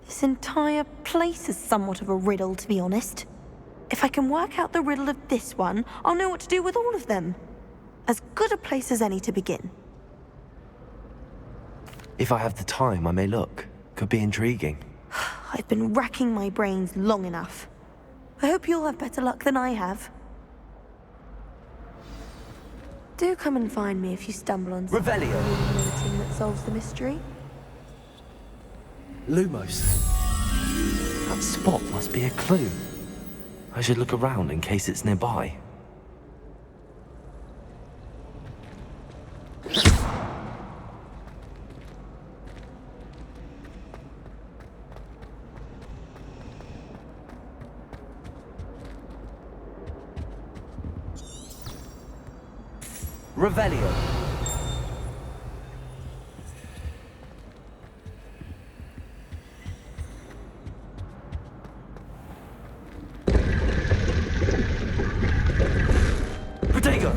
This entire place is somewhat of a riddle, to be honest. If I can work out the riddle of this one, I'll know what to do with all of them. As good a place as any to begin. If I have the time, I may look. Could be intriguing. I've been racking my brains long enough. I hope you'll have better luck than I have. Do come and find me if you stumble on something illuminating that solves the mystery. Lumos. That spot must be a clue. I should look around in case it's nearby. Revelio. Protego.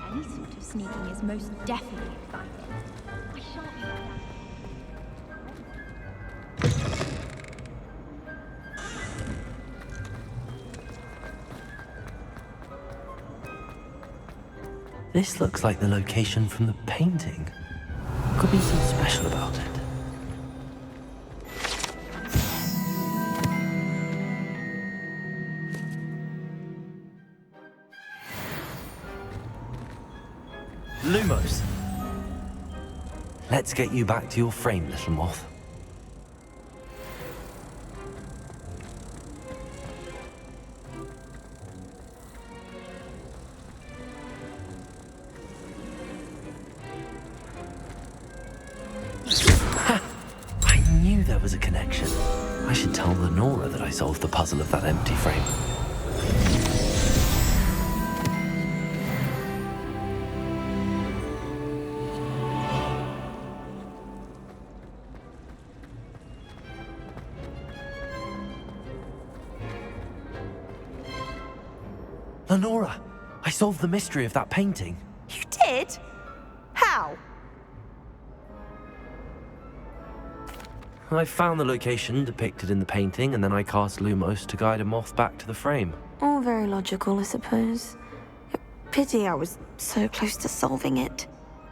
Any sort of sneaking is most definitely exciting. I shan't be down. This looks like the location from the painting. Could be something special about it. Lumos. Let's get you back to your frame, little moth. I knew there was a connection. I should tell Lenora that I solved the puzzle of that empty frame. Lenora, I solved the mystery of that painting. You did? How? I found the location depicted in the painting, and then I cast Lumos to guide a moth back to the frame. All very logical, I suppose. Pity I was so close to solving it.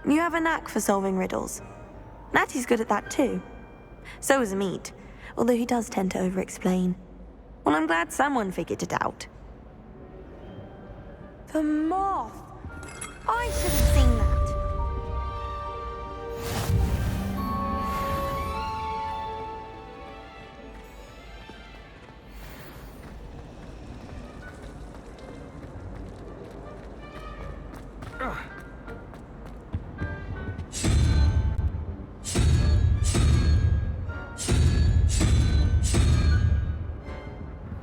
You have a knack for solving riddles. Natty's good at that too. So is Meat, although he does tend to over-explain. Well, I'm glad someone figured it out. The moth! I should have seen that.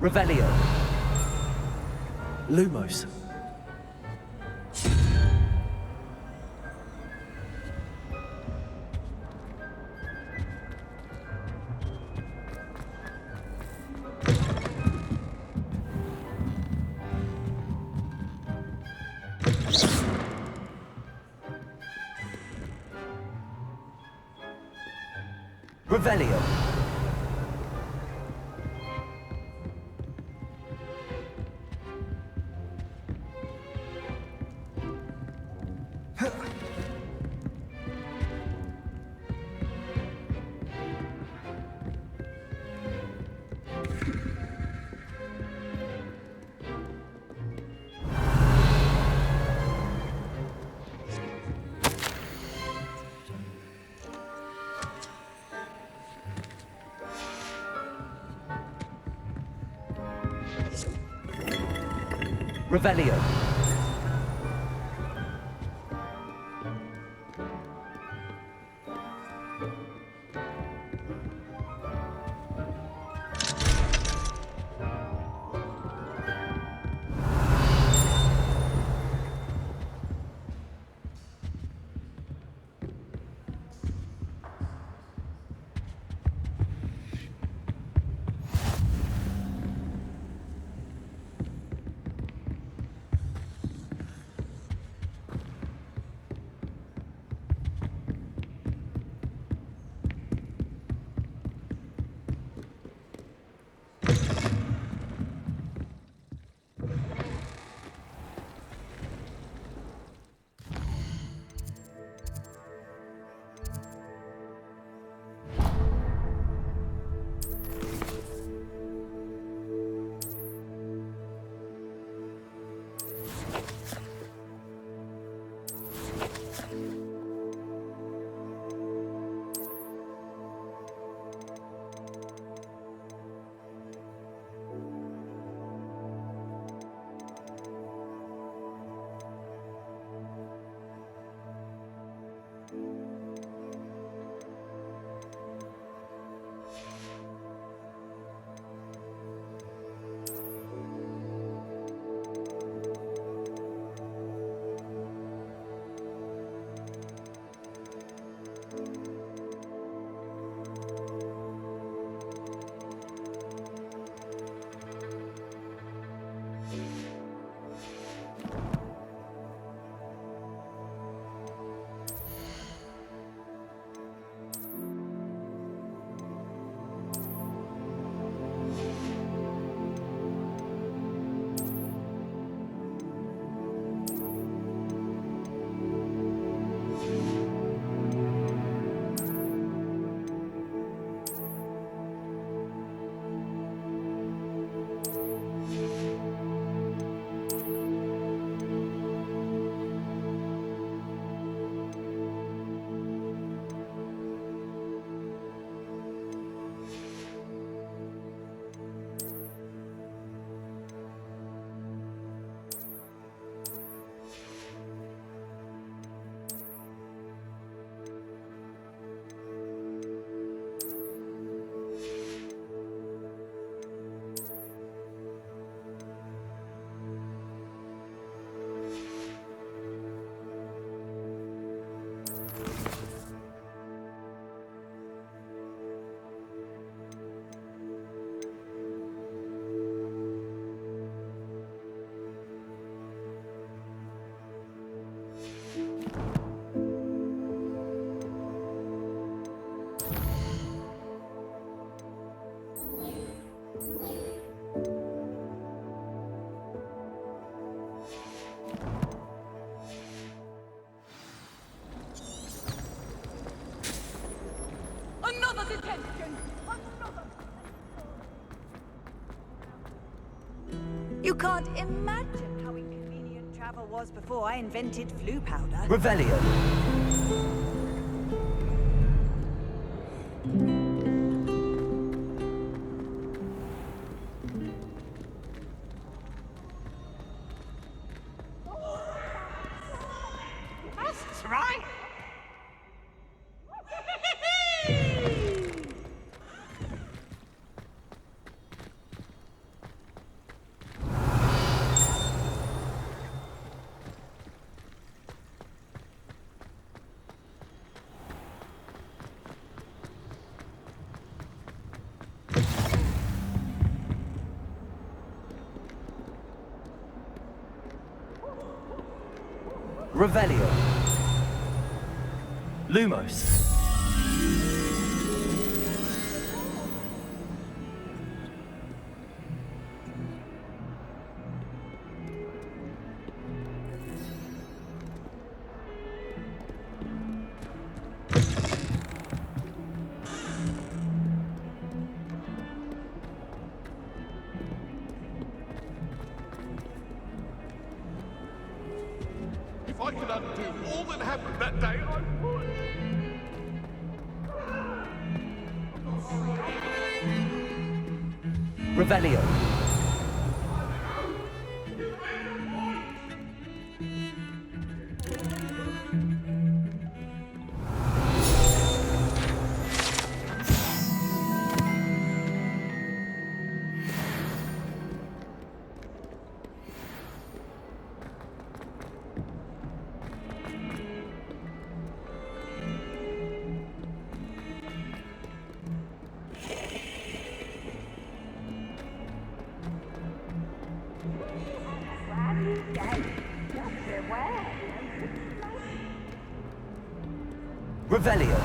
Revelio. Lumos. Revelio. Revelio. You can't imagine how inconvenient travel was before I invented flu powder. Revelio. That's right. Revelio. Lumos. If I could undo all that happened that day, I would. Revelio. Revelio.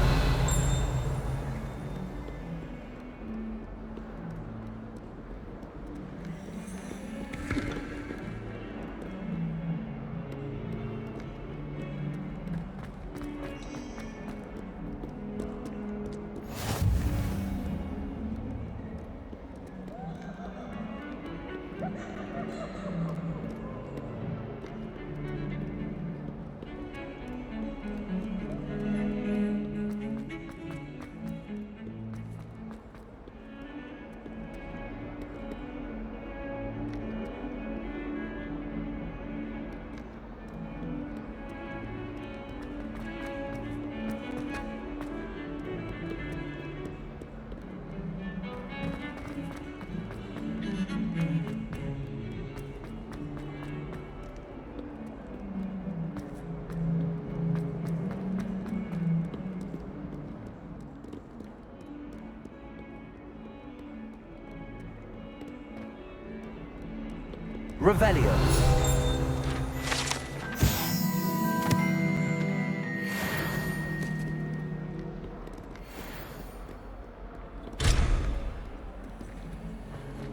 Revelio.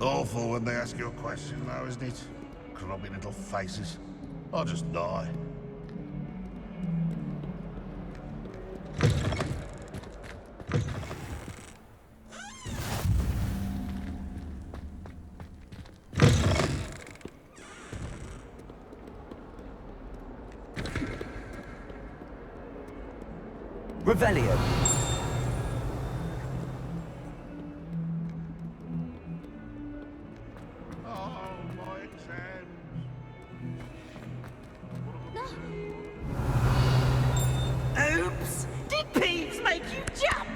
Awful when they ask you a question, though, isn't it? Grubby little faces. I'll just die. Revelio. Oh, my exams. Oops! Did Peeves make you jump?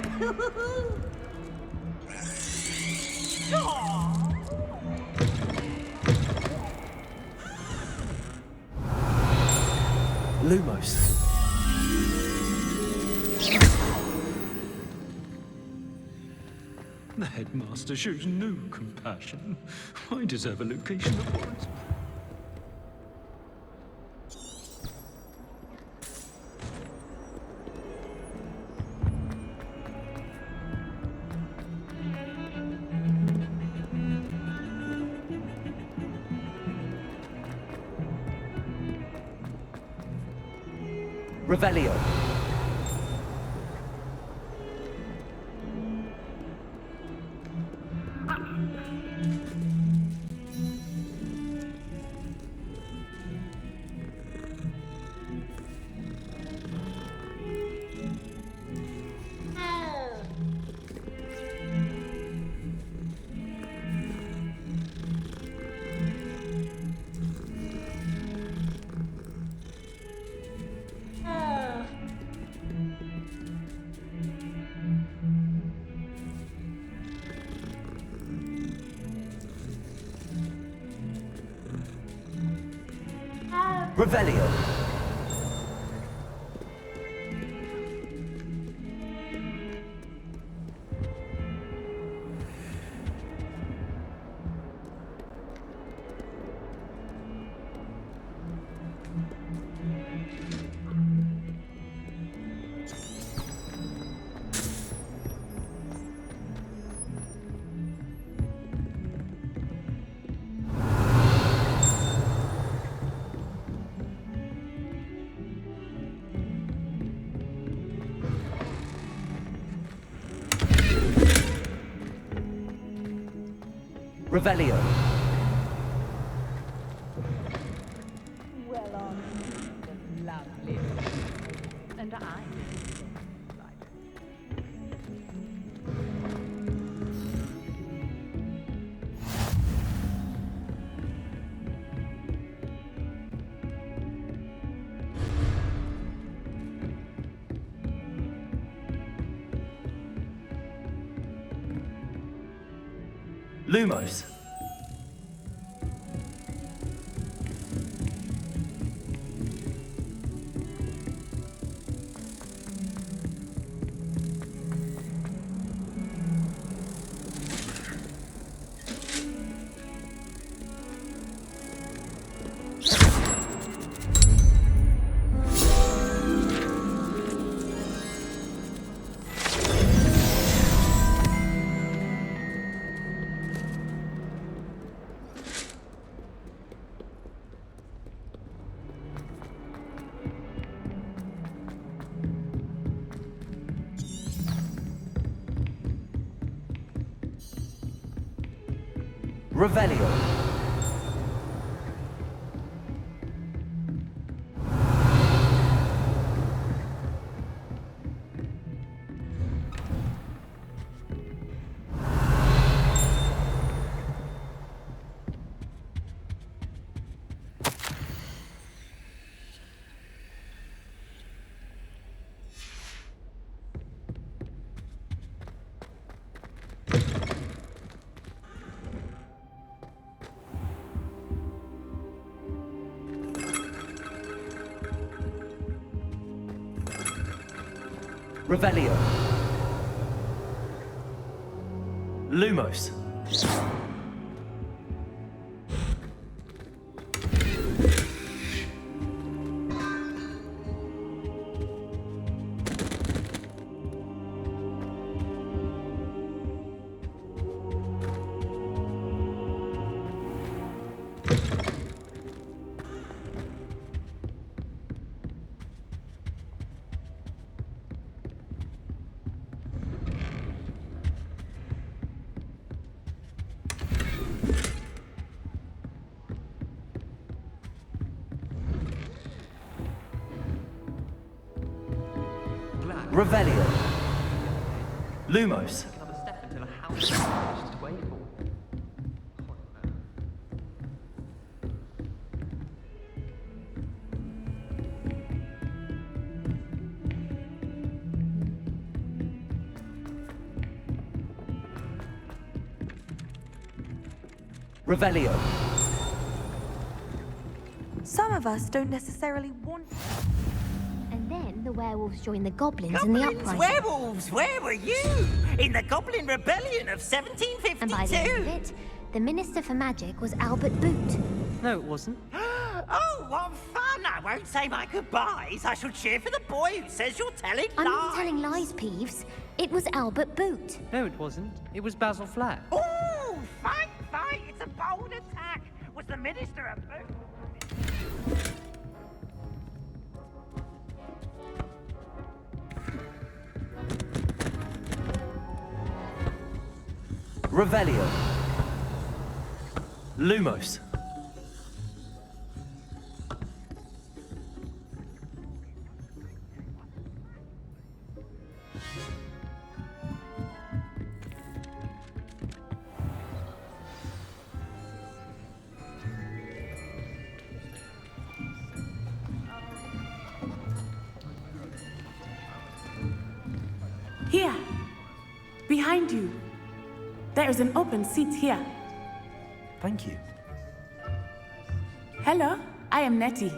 Lumos. The headmaster shows no compassion. I deserve a location at once. Revelio. Revelio. Revelio. Well, on the lovely. And I. Lumos. Revelio. Revelio. Lumos. Revelio. Lumos. Another step until a house is just wait for. Revelio. Some of us don't necessarily want... And then the werewolves joined the goblins in the Goblins, uprising. werewolves, where were you? In the Goblin Rebellion of 1752? And by the end of it, the Minister for Magic was Albert Boot. No, it wasn't. Oh, what fun! I won't say my goodbyes. I shall cheer for the boy who says you're telling I'm lies. not telling lies, Peeves. It was Albert Boot. No, it wasn't. It was Basil Flack. Ooh, fight! It's a bold attack. Was the Minister a boot? Revelio. Lumos. Here, behind you. There is an open seat here. Thank you. Hello, I am Nettie.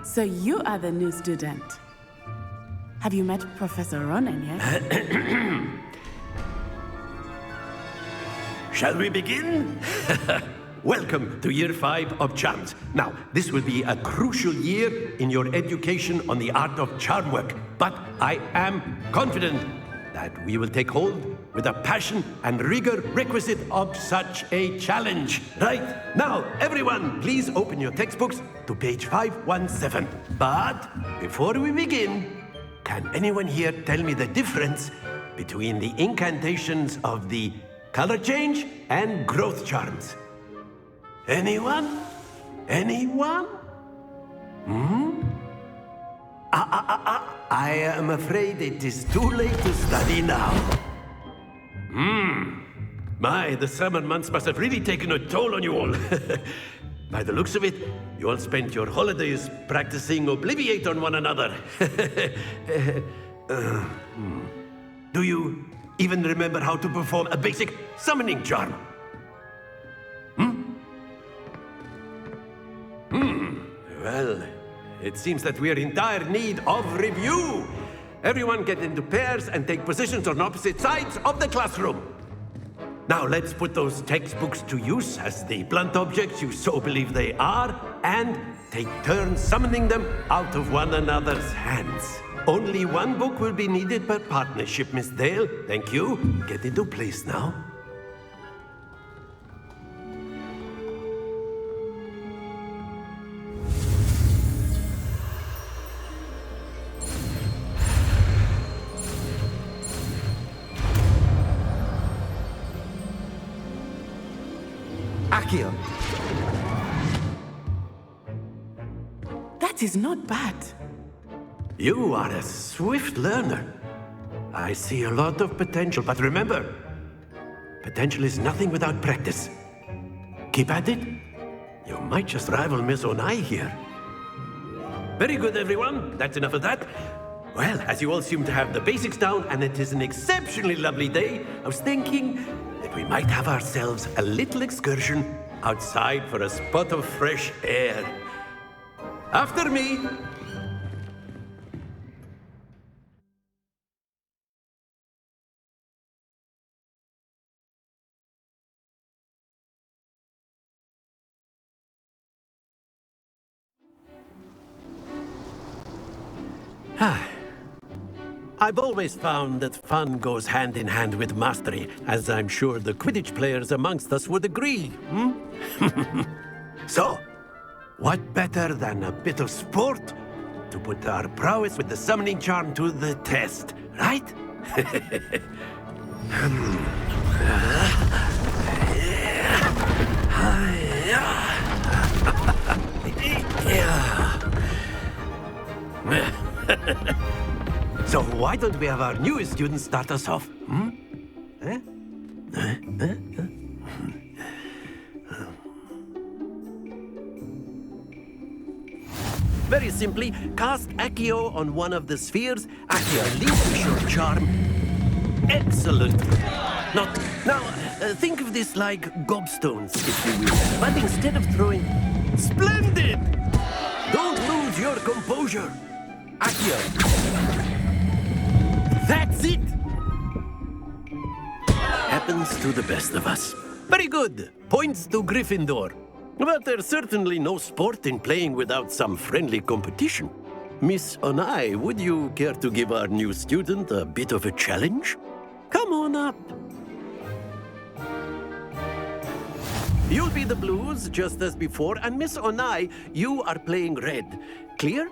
So you are the new student. Have you met Professor Ronen yet? Shall we begin? Welcome to Year 5 of Charms. Now, this will be a crucial year in your education on the art of charm work, but I am confident that we will take hold with the passion and rigor requisite of such a challenge. Right, now, everyone, please open your textbooks to page 517. But before we begin, can anyone here tell me the difference between the incantations of the color change and growth charms? Anyone? Anyone? I am afraid it is too late to study now. My, the summer months must have really taken a toll on you all. By the looks of it, you all spent your holidays practicing Obliviate on one another. Do you even remember how to perform a basic summoning charm? Well, it seems that we are in dire need of review. Everyone get into pairs and take positions on opposite sides of the classroom. Now let's put those textbooks to use as the blunt objects you so believe they are, and take turns summoning them out of one another's hands. Only one book will be needed per partnership, Miss Dale. Thank you. Get into place now. Accio. That is not bad. You are a swift learner. I see a lot of potential, but remember, potential is nothing without practice. Keep at it. You might just rival Miss Onai here. Very good, everyone. That's enough of that. Well, as you all seem to have the basics down, and it is an exceptionally lovely day, I was thinking that we might have ourselves a little excursion outside for a spot of fresh air. After me. I've always found that fun goes hand in hand with mastery, as I'm sure the Quidditch players amongst us would agree. So, what better than a bit of sport to put our prowess with the summoning charm to the test, right? So why don't we have our newest student start us off? Very simply, cast Accio on one of the spheres. Accio leaves your charm. Excellent. Now, think of this like gobstones, if you will. But instead of throwing... Splendid! Don't lose your composure. Accio. That's it! Happens to the best of us. Very good. Points to Gryffindor. But there's certainly no sport in playing without some friendly competition. Miss Onai, would you care to give our new student a bit of a challenge? Come on up. You'll be the blues, just as before, and Miss Onai, you are playing red. Clear?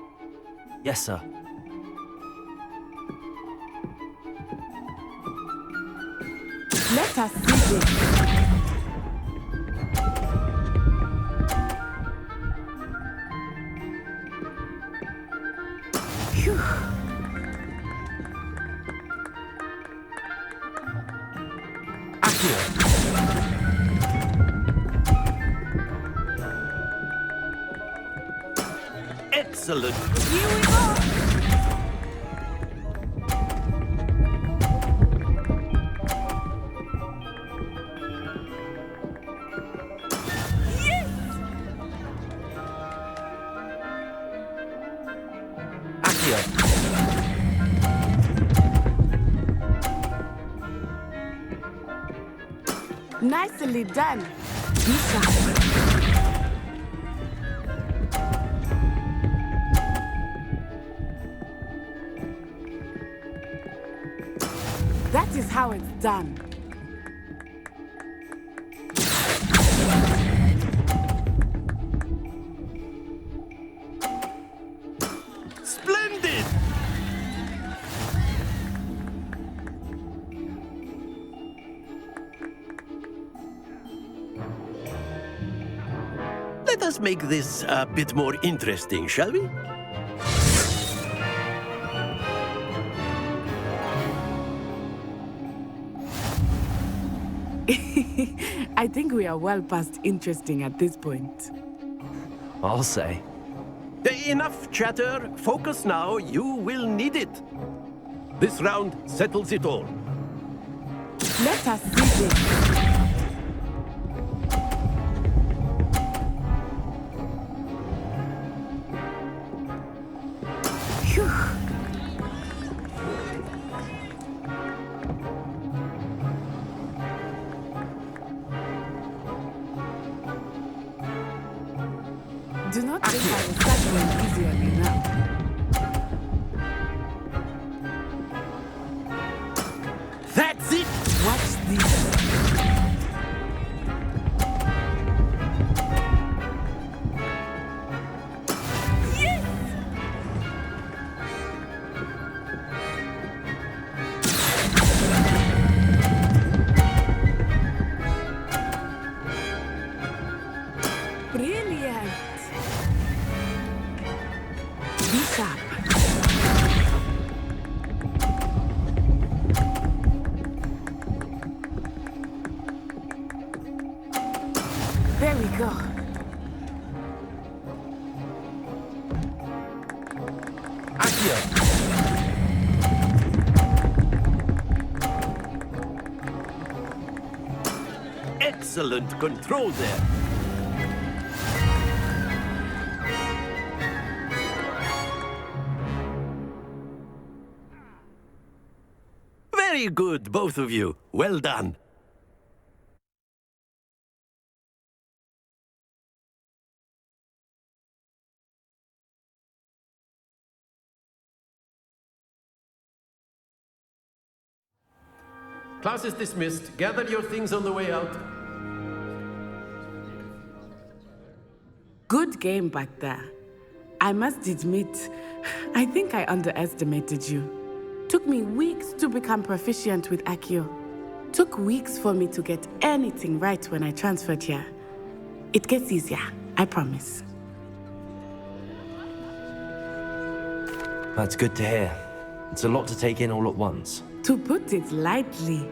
Yes, sir. Let us see this. Phew. Excellent. Here we go. Accio. Nicely done. Be sharp. That is how it's done. Splendid! Let us make this a bit more interesting, shall we? I think we are well past interesting at this point. I'll say. Enough chatter. Focus now. You will need it. This round settles it all. Let us see this. Phew. Do not think I will start going easy on you now. That's it! Watch this. Yes! Brilliant! Be sharp. There we go. Accio. Excellent control there. Very good, both of you. Well done. Class is dismissed. Gather your things on the way out. Good game back there. I must admit, I think I underestimated you. Took me weeks to become proficient with Accio. Took weeks for me to get anything right when I transferred here. It gets easier, I promise. That's good to hear. It's a lot to take in all at once. To put it lightly,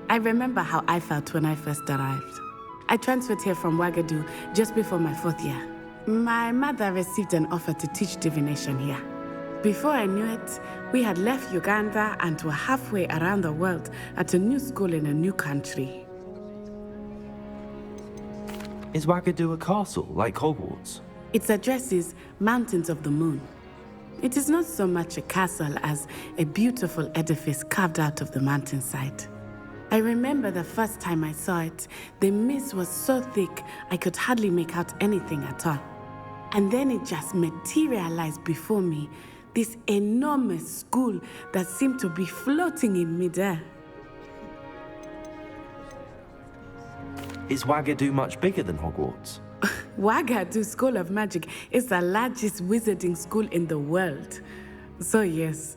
I remember how I felt when I first arrived. I transferred here from Ouagadougou just before my 4th year. My mother received an offer to teach divination here. Before I knew it, we had left Uganda and were halfway around the world at a new school in a new country. Is Ouagadougou a castle, like Hogwarts? Its address is Mountains of the Moon. It is not so much a castle as a beautiful edifice carved out of the mountainside. I remember the first time I saw it, the mist was so thick I could hardly make out anything at all. And then it just materialized before me, this enormous school that seemed to be floating in midair. Is Ouagadougou much bigger than Hogwarts? Ouagadougou School of Magic is the largest wizarding school in the world. So yes,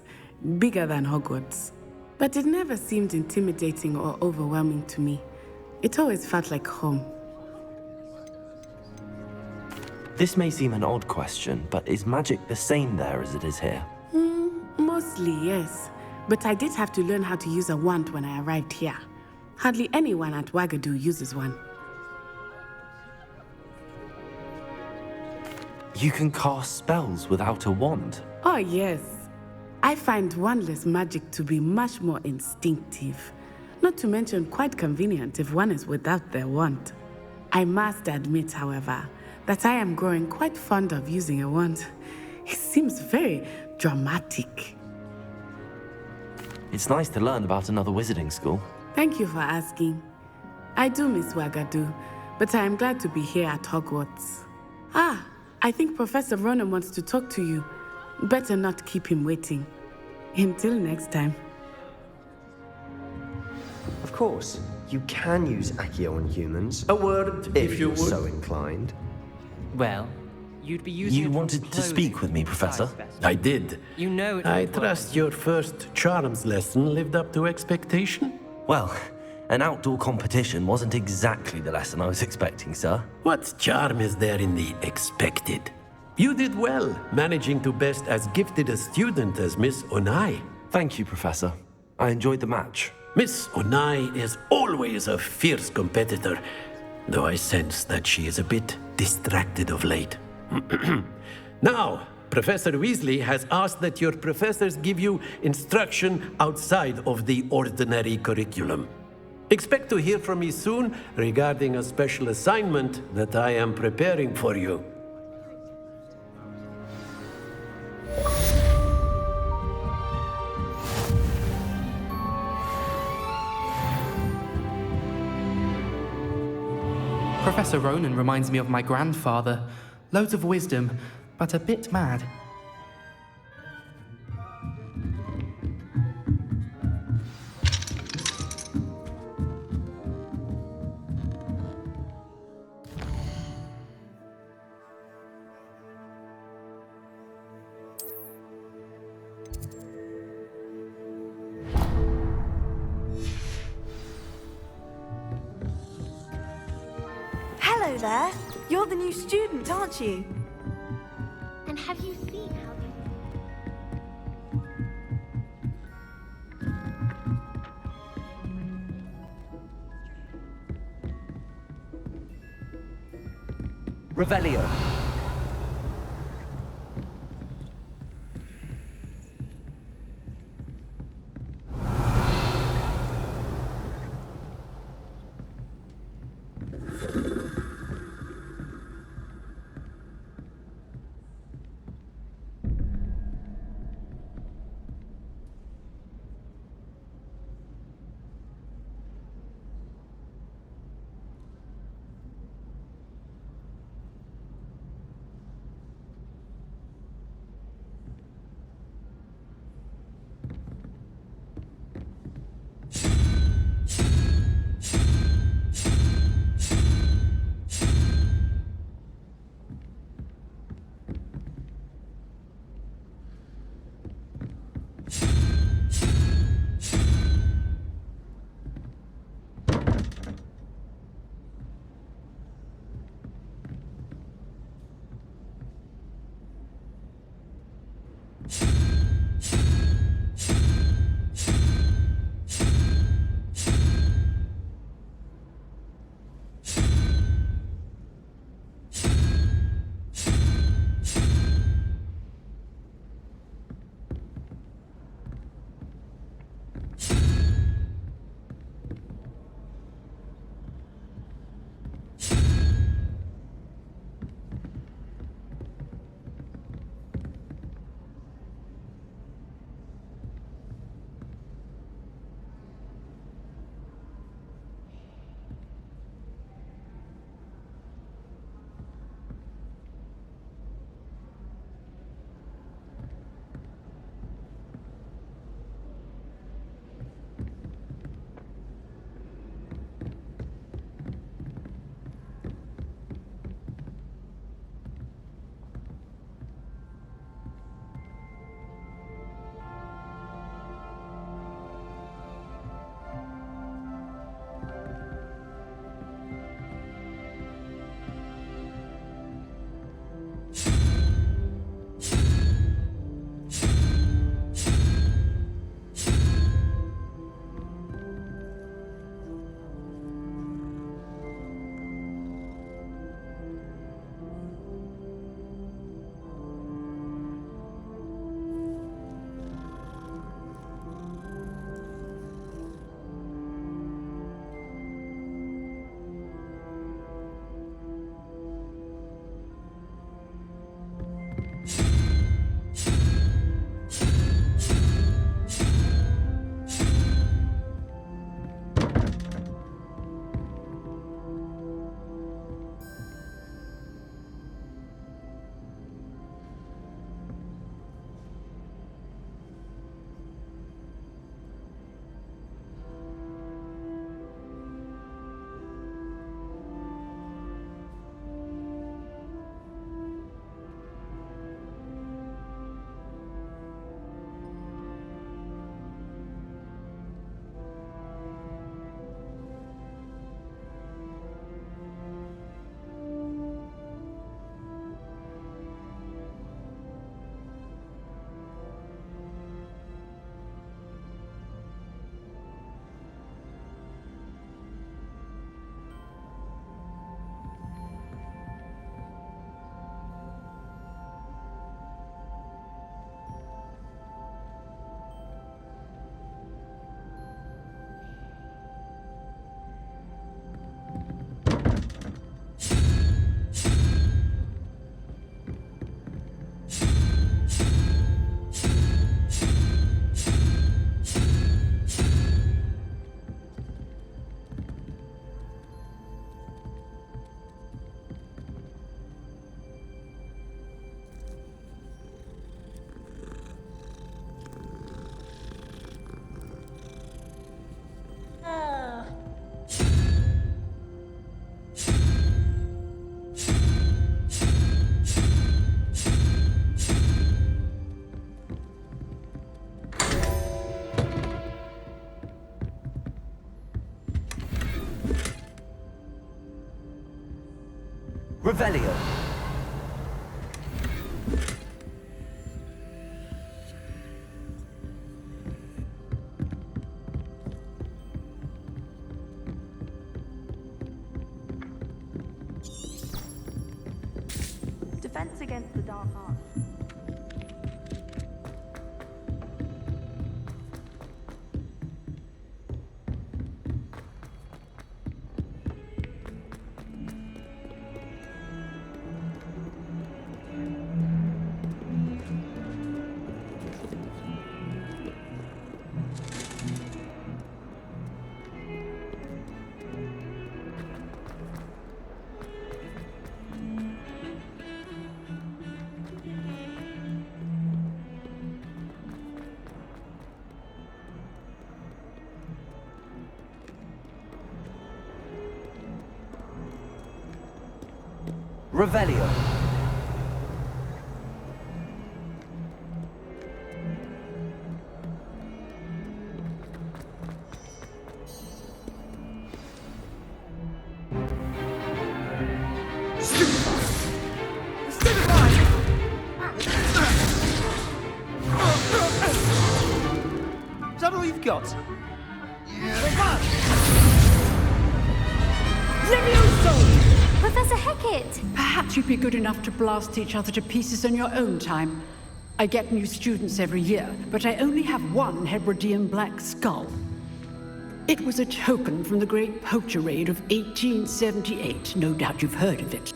bigger than Hogwarts. But it never seemed intimidating or overwhelming to me. It always felt like home. This may seem an odd question, but is magic the same there as it is here? Mostly, yes. But I did have to learn how to use a wand when I arrived here. Hardly anyone at Ouagadougou uses one. You can cast spells without a wand? Oh, yes. I find wandless magic to be much more instinctive. Not to mention quite convenient if one is without their wand. I must admit, however, that I am growing quite fond of using a wand. It seems very dramatic. It's nice to learn about another wizarding school. Thank you for asking. I do miss Wagadu, but I am glad to be here at Hogwarts. Ah, I think Professor Ronan wants to talk to you. Better not keep him waiting. Until next time. Of course, you can use Accio on humans. A word, if you you're would. so inclined. Well, you'd be using You it for wanted to clothing speak with me, Professor? disguise vest. I did. You know it's I required. trust your first charms lesson lived up to expectation? Well, an outdoor competition wasn't exactly the lesson I was expecting, sir. What charm is there in the expected? You did well, managing to best as gifted a student as Miss Onai. Thank you, Professor. I enjoyed the match. Miss Onai is always a fierce competitor, though I sense that she is a bit distracted of late. Now, Professor Weasley has asked that your professors give you instruction outside of the ordinary curriculum. Expect to hear from me soon regarding a special assignment that I am preparing for you. Professor Ronan reminds me of my grandfather. Loads of wisdom, but a bit mad. Hello there. You're the new student, aren't you? And have you seen how Revelio. Revelio. Defense against the dark arts. Revelio. Is that all you've got? Professor Hecat! Perhaps you'd be good enough to blast each other to pieces on your own time. I get new students every year, but I only have one Hebridean black skull. It was a token from the Great Poacher Raid of 1878. No doubt you've heard of it.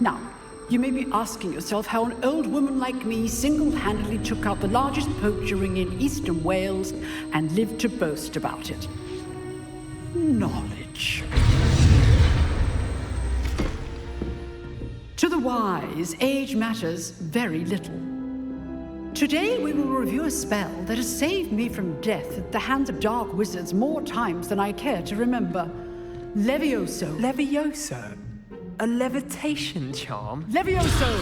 Now, you may be asking yourself how an old woman like me single-handedly took out the largest poacher ring in eastern Wales and lived to boast about it. Knowledge. To the wise, age matters very little. Today we will review a spell that has saved me from death at the hands of dark wizards more times than I care to remember. Levioso. Levioso? A levitation charm? Levioso!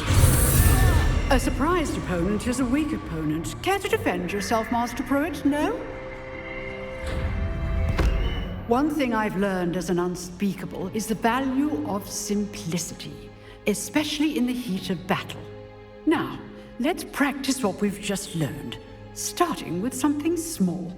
A surprised opponent is a weak opponent. Care to defend yourself, Master Pruitt? No? One thing I've learned as an unspeakable is the value of simplicity, especially in the heat of battle. Now, let's practice what we've just learned, starting with something small.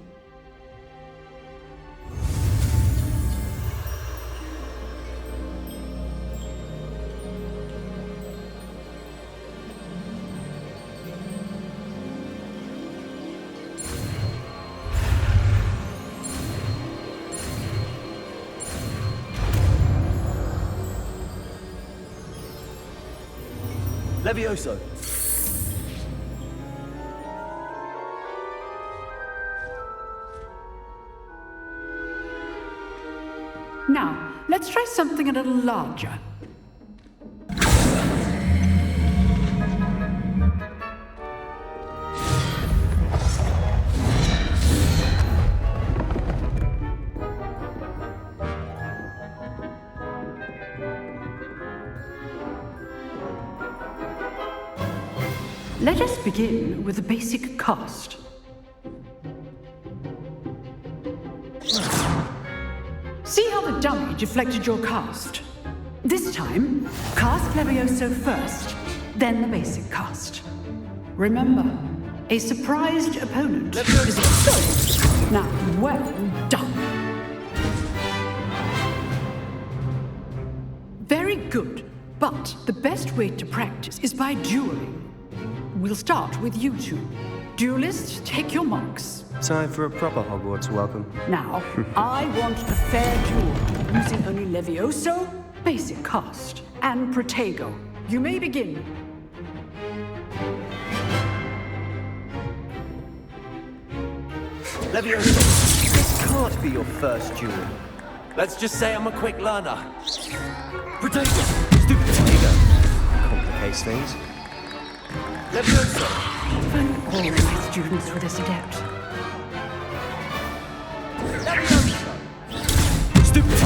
Levioso. Now, let's try something a little larger. Let us begin with a basic cast. See how the dummy deflected your cast? This time, cast Levioso first, then the basic cast. Remember, a surprised opponent is a soul. Now, well done. Very good, but the best way to practice is by dueling. We'll start with you two. Duelists, take your marks. Time for a proper Hogwarts welcome. Now, I want a fair duel, using only Levioso, basic cast, and Protego. You may begin. Levioso, this can't be your first duel. Let's just say I'm a quick learner. Protego! Stupid Protego! Complicates things. Levioso! If only all my students were this adept. Stupid!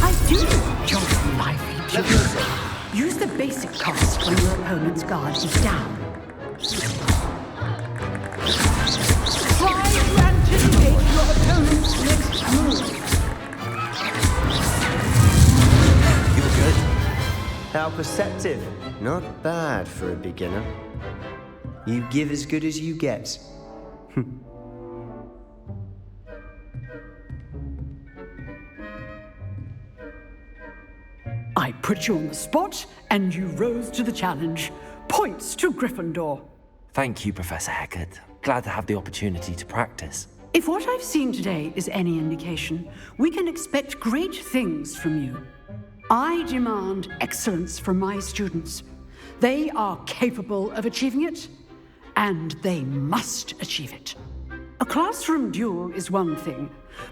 I do enjoy lively duels. Use the basic cast when your opponent's guard is down. Try to anticipate your opponent's next move. You were good. how perceptive. Not bad for a beginner. You give as good as you get. I put you on the spot, and you rose to the challenge. Points to Gryffindor. Thank you, Professor Hecat. Glad to have the opportunity to practice. If what I've seen today is any indication, we can expect great things from you. I demand excellence from my students. They are capable of achieving it, and they must achieve it. A classroom duel is one thing,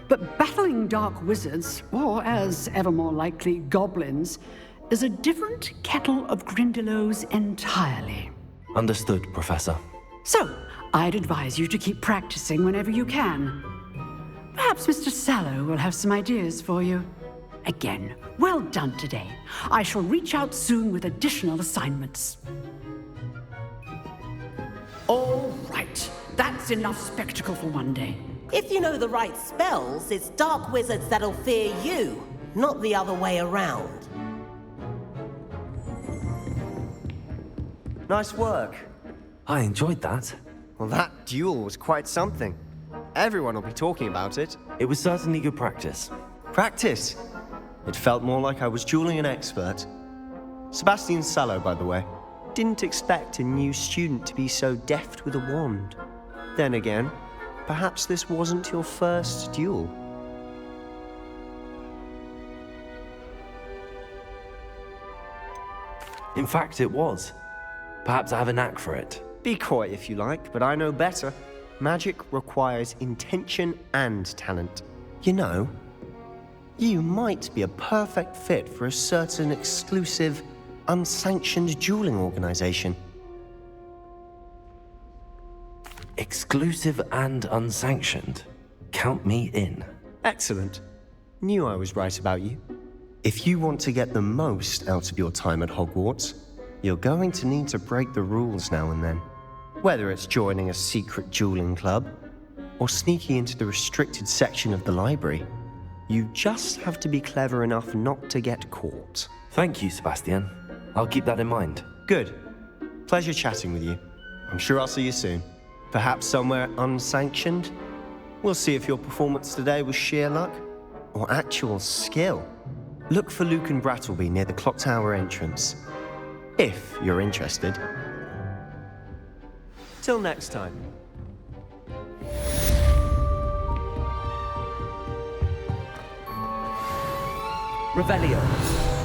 but battling dark wizards, or as ever more likely, goblins, is a different kettle of Grindylows entirely. Understood, Professor. So, I'd advise you to keep practicing whenever you can. Perhaps Mr. Sallow will have some ideas for you. Again, well done today. I shall reach out soon with additional assignments. All right, that's enough spectacle for one day. If you know the right spells, it's dark wizards that'll fear you, not the other way around. Nice work. I enjoyed that. Well, that duel was quite something. Everyone will be talking about it. It was certainly good practice. Practice? It felt more like I was dueling an expert. Sebastian Sallow, by the way. Didn't expect a new student to be so deft with a wand. Then again, perhaps this wasn't your first duel. In fact, it was. Perhaps I have a knack for it. Be coy if you like, but I know better. Magic requires intention and talent. You know, you might be a perfect fit for a certain exclusive, unsanctioned dueling organization. Exclusive and unsanctioned. Count me in. Excellent. Knew I was right about you. If you want to get the most out of your time at Hogwarts, you're going to need to break the rules now and then. Whether it's joining a secret dueling club, or sneaking into the restricted section of the library, you just have to be clever enough not to get caught. Thank you, Sebastian. I'll keep that in mind. Good. Pleasure chatting with you. I'm sure I'll see you soon. Perhaps somewhere unsanctioned? We'll see if your performance today was sheer luck, or actual skill. Look for Luke and Brattleby near the clock tower entrance. If you're interested. Till next time. Revelio.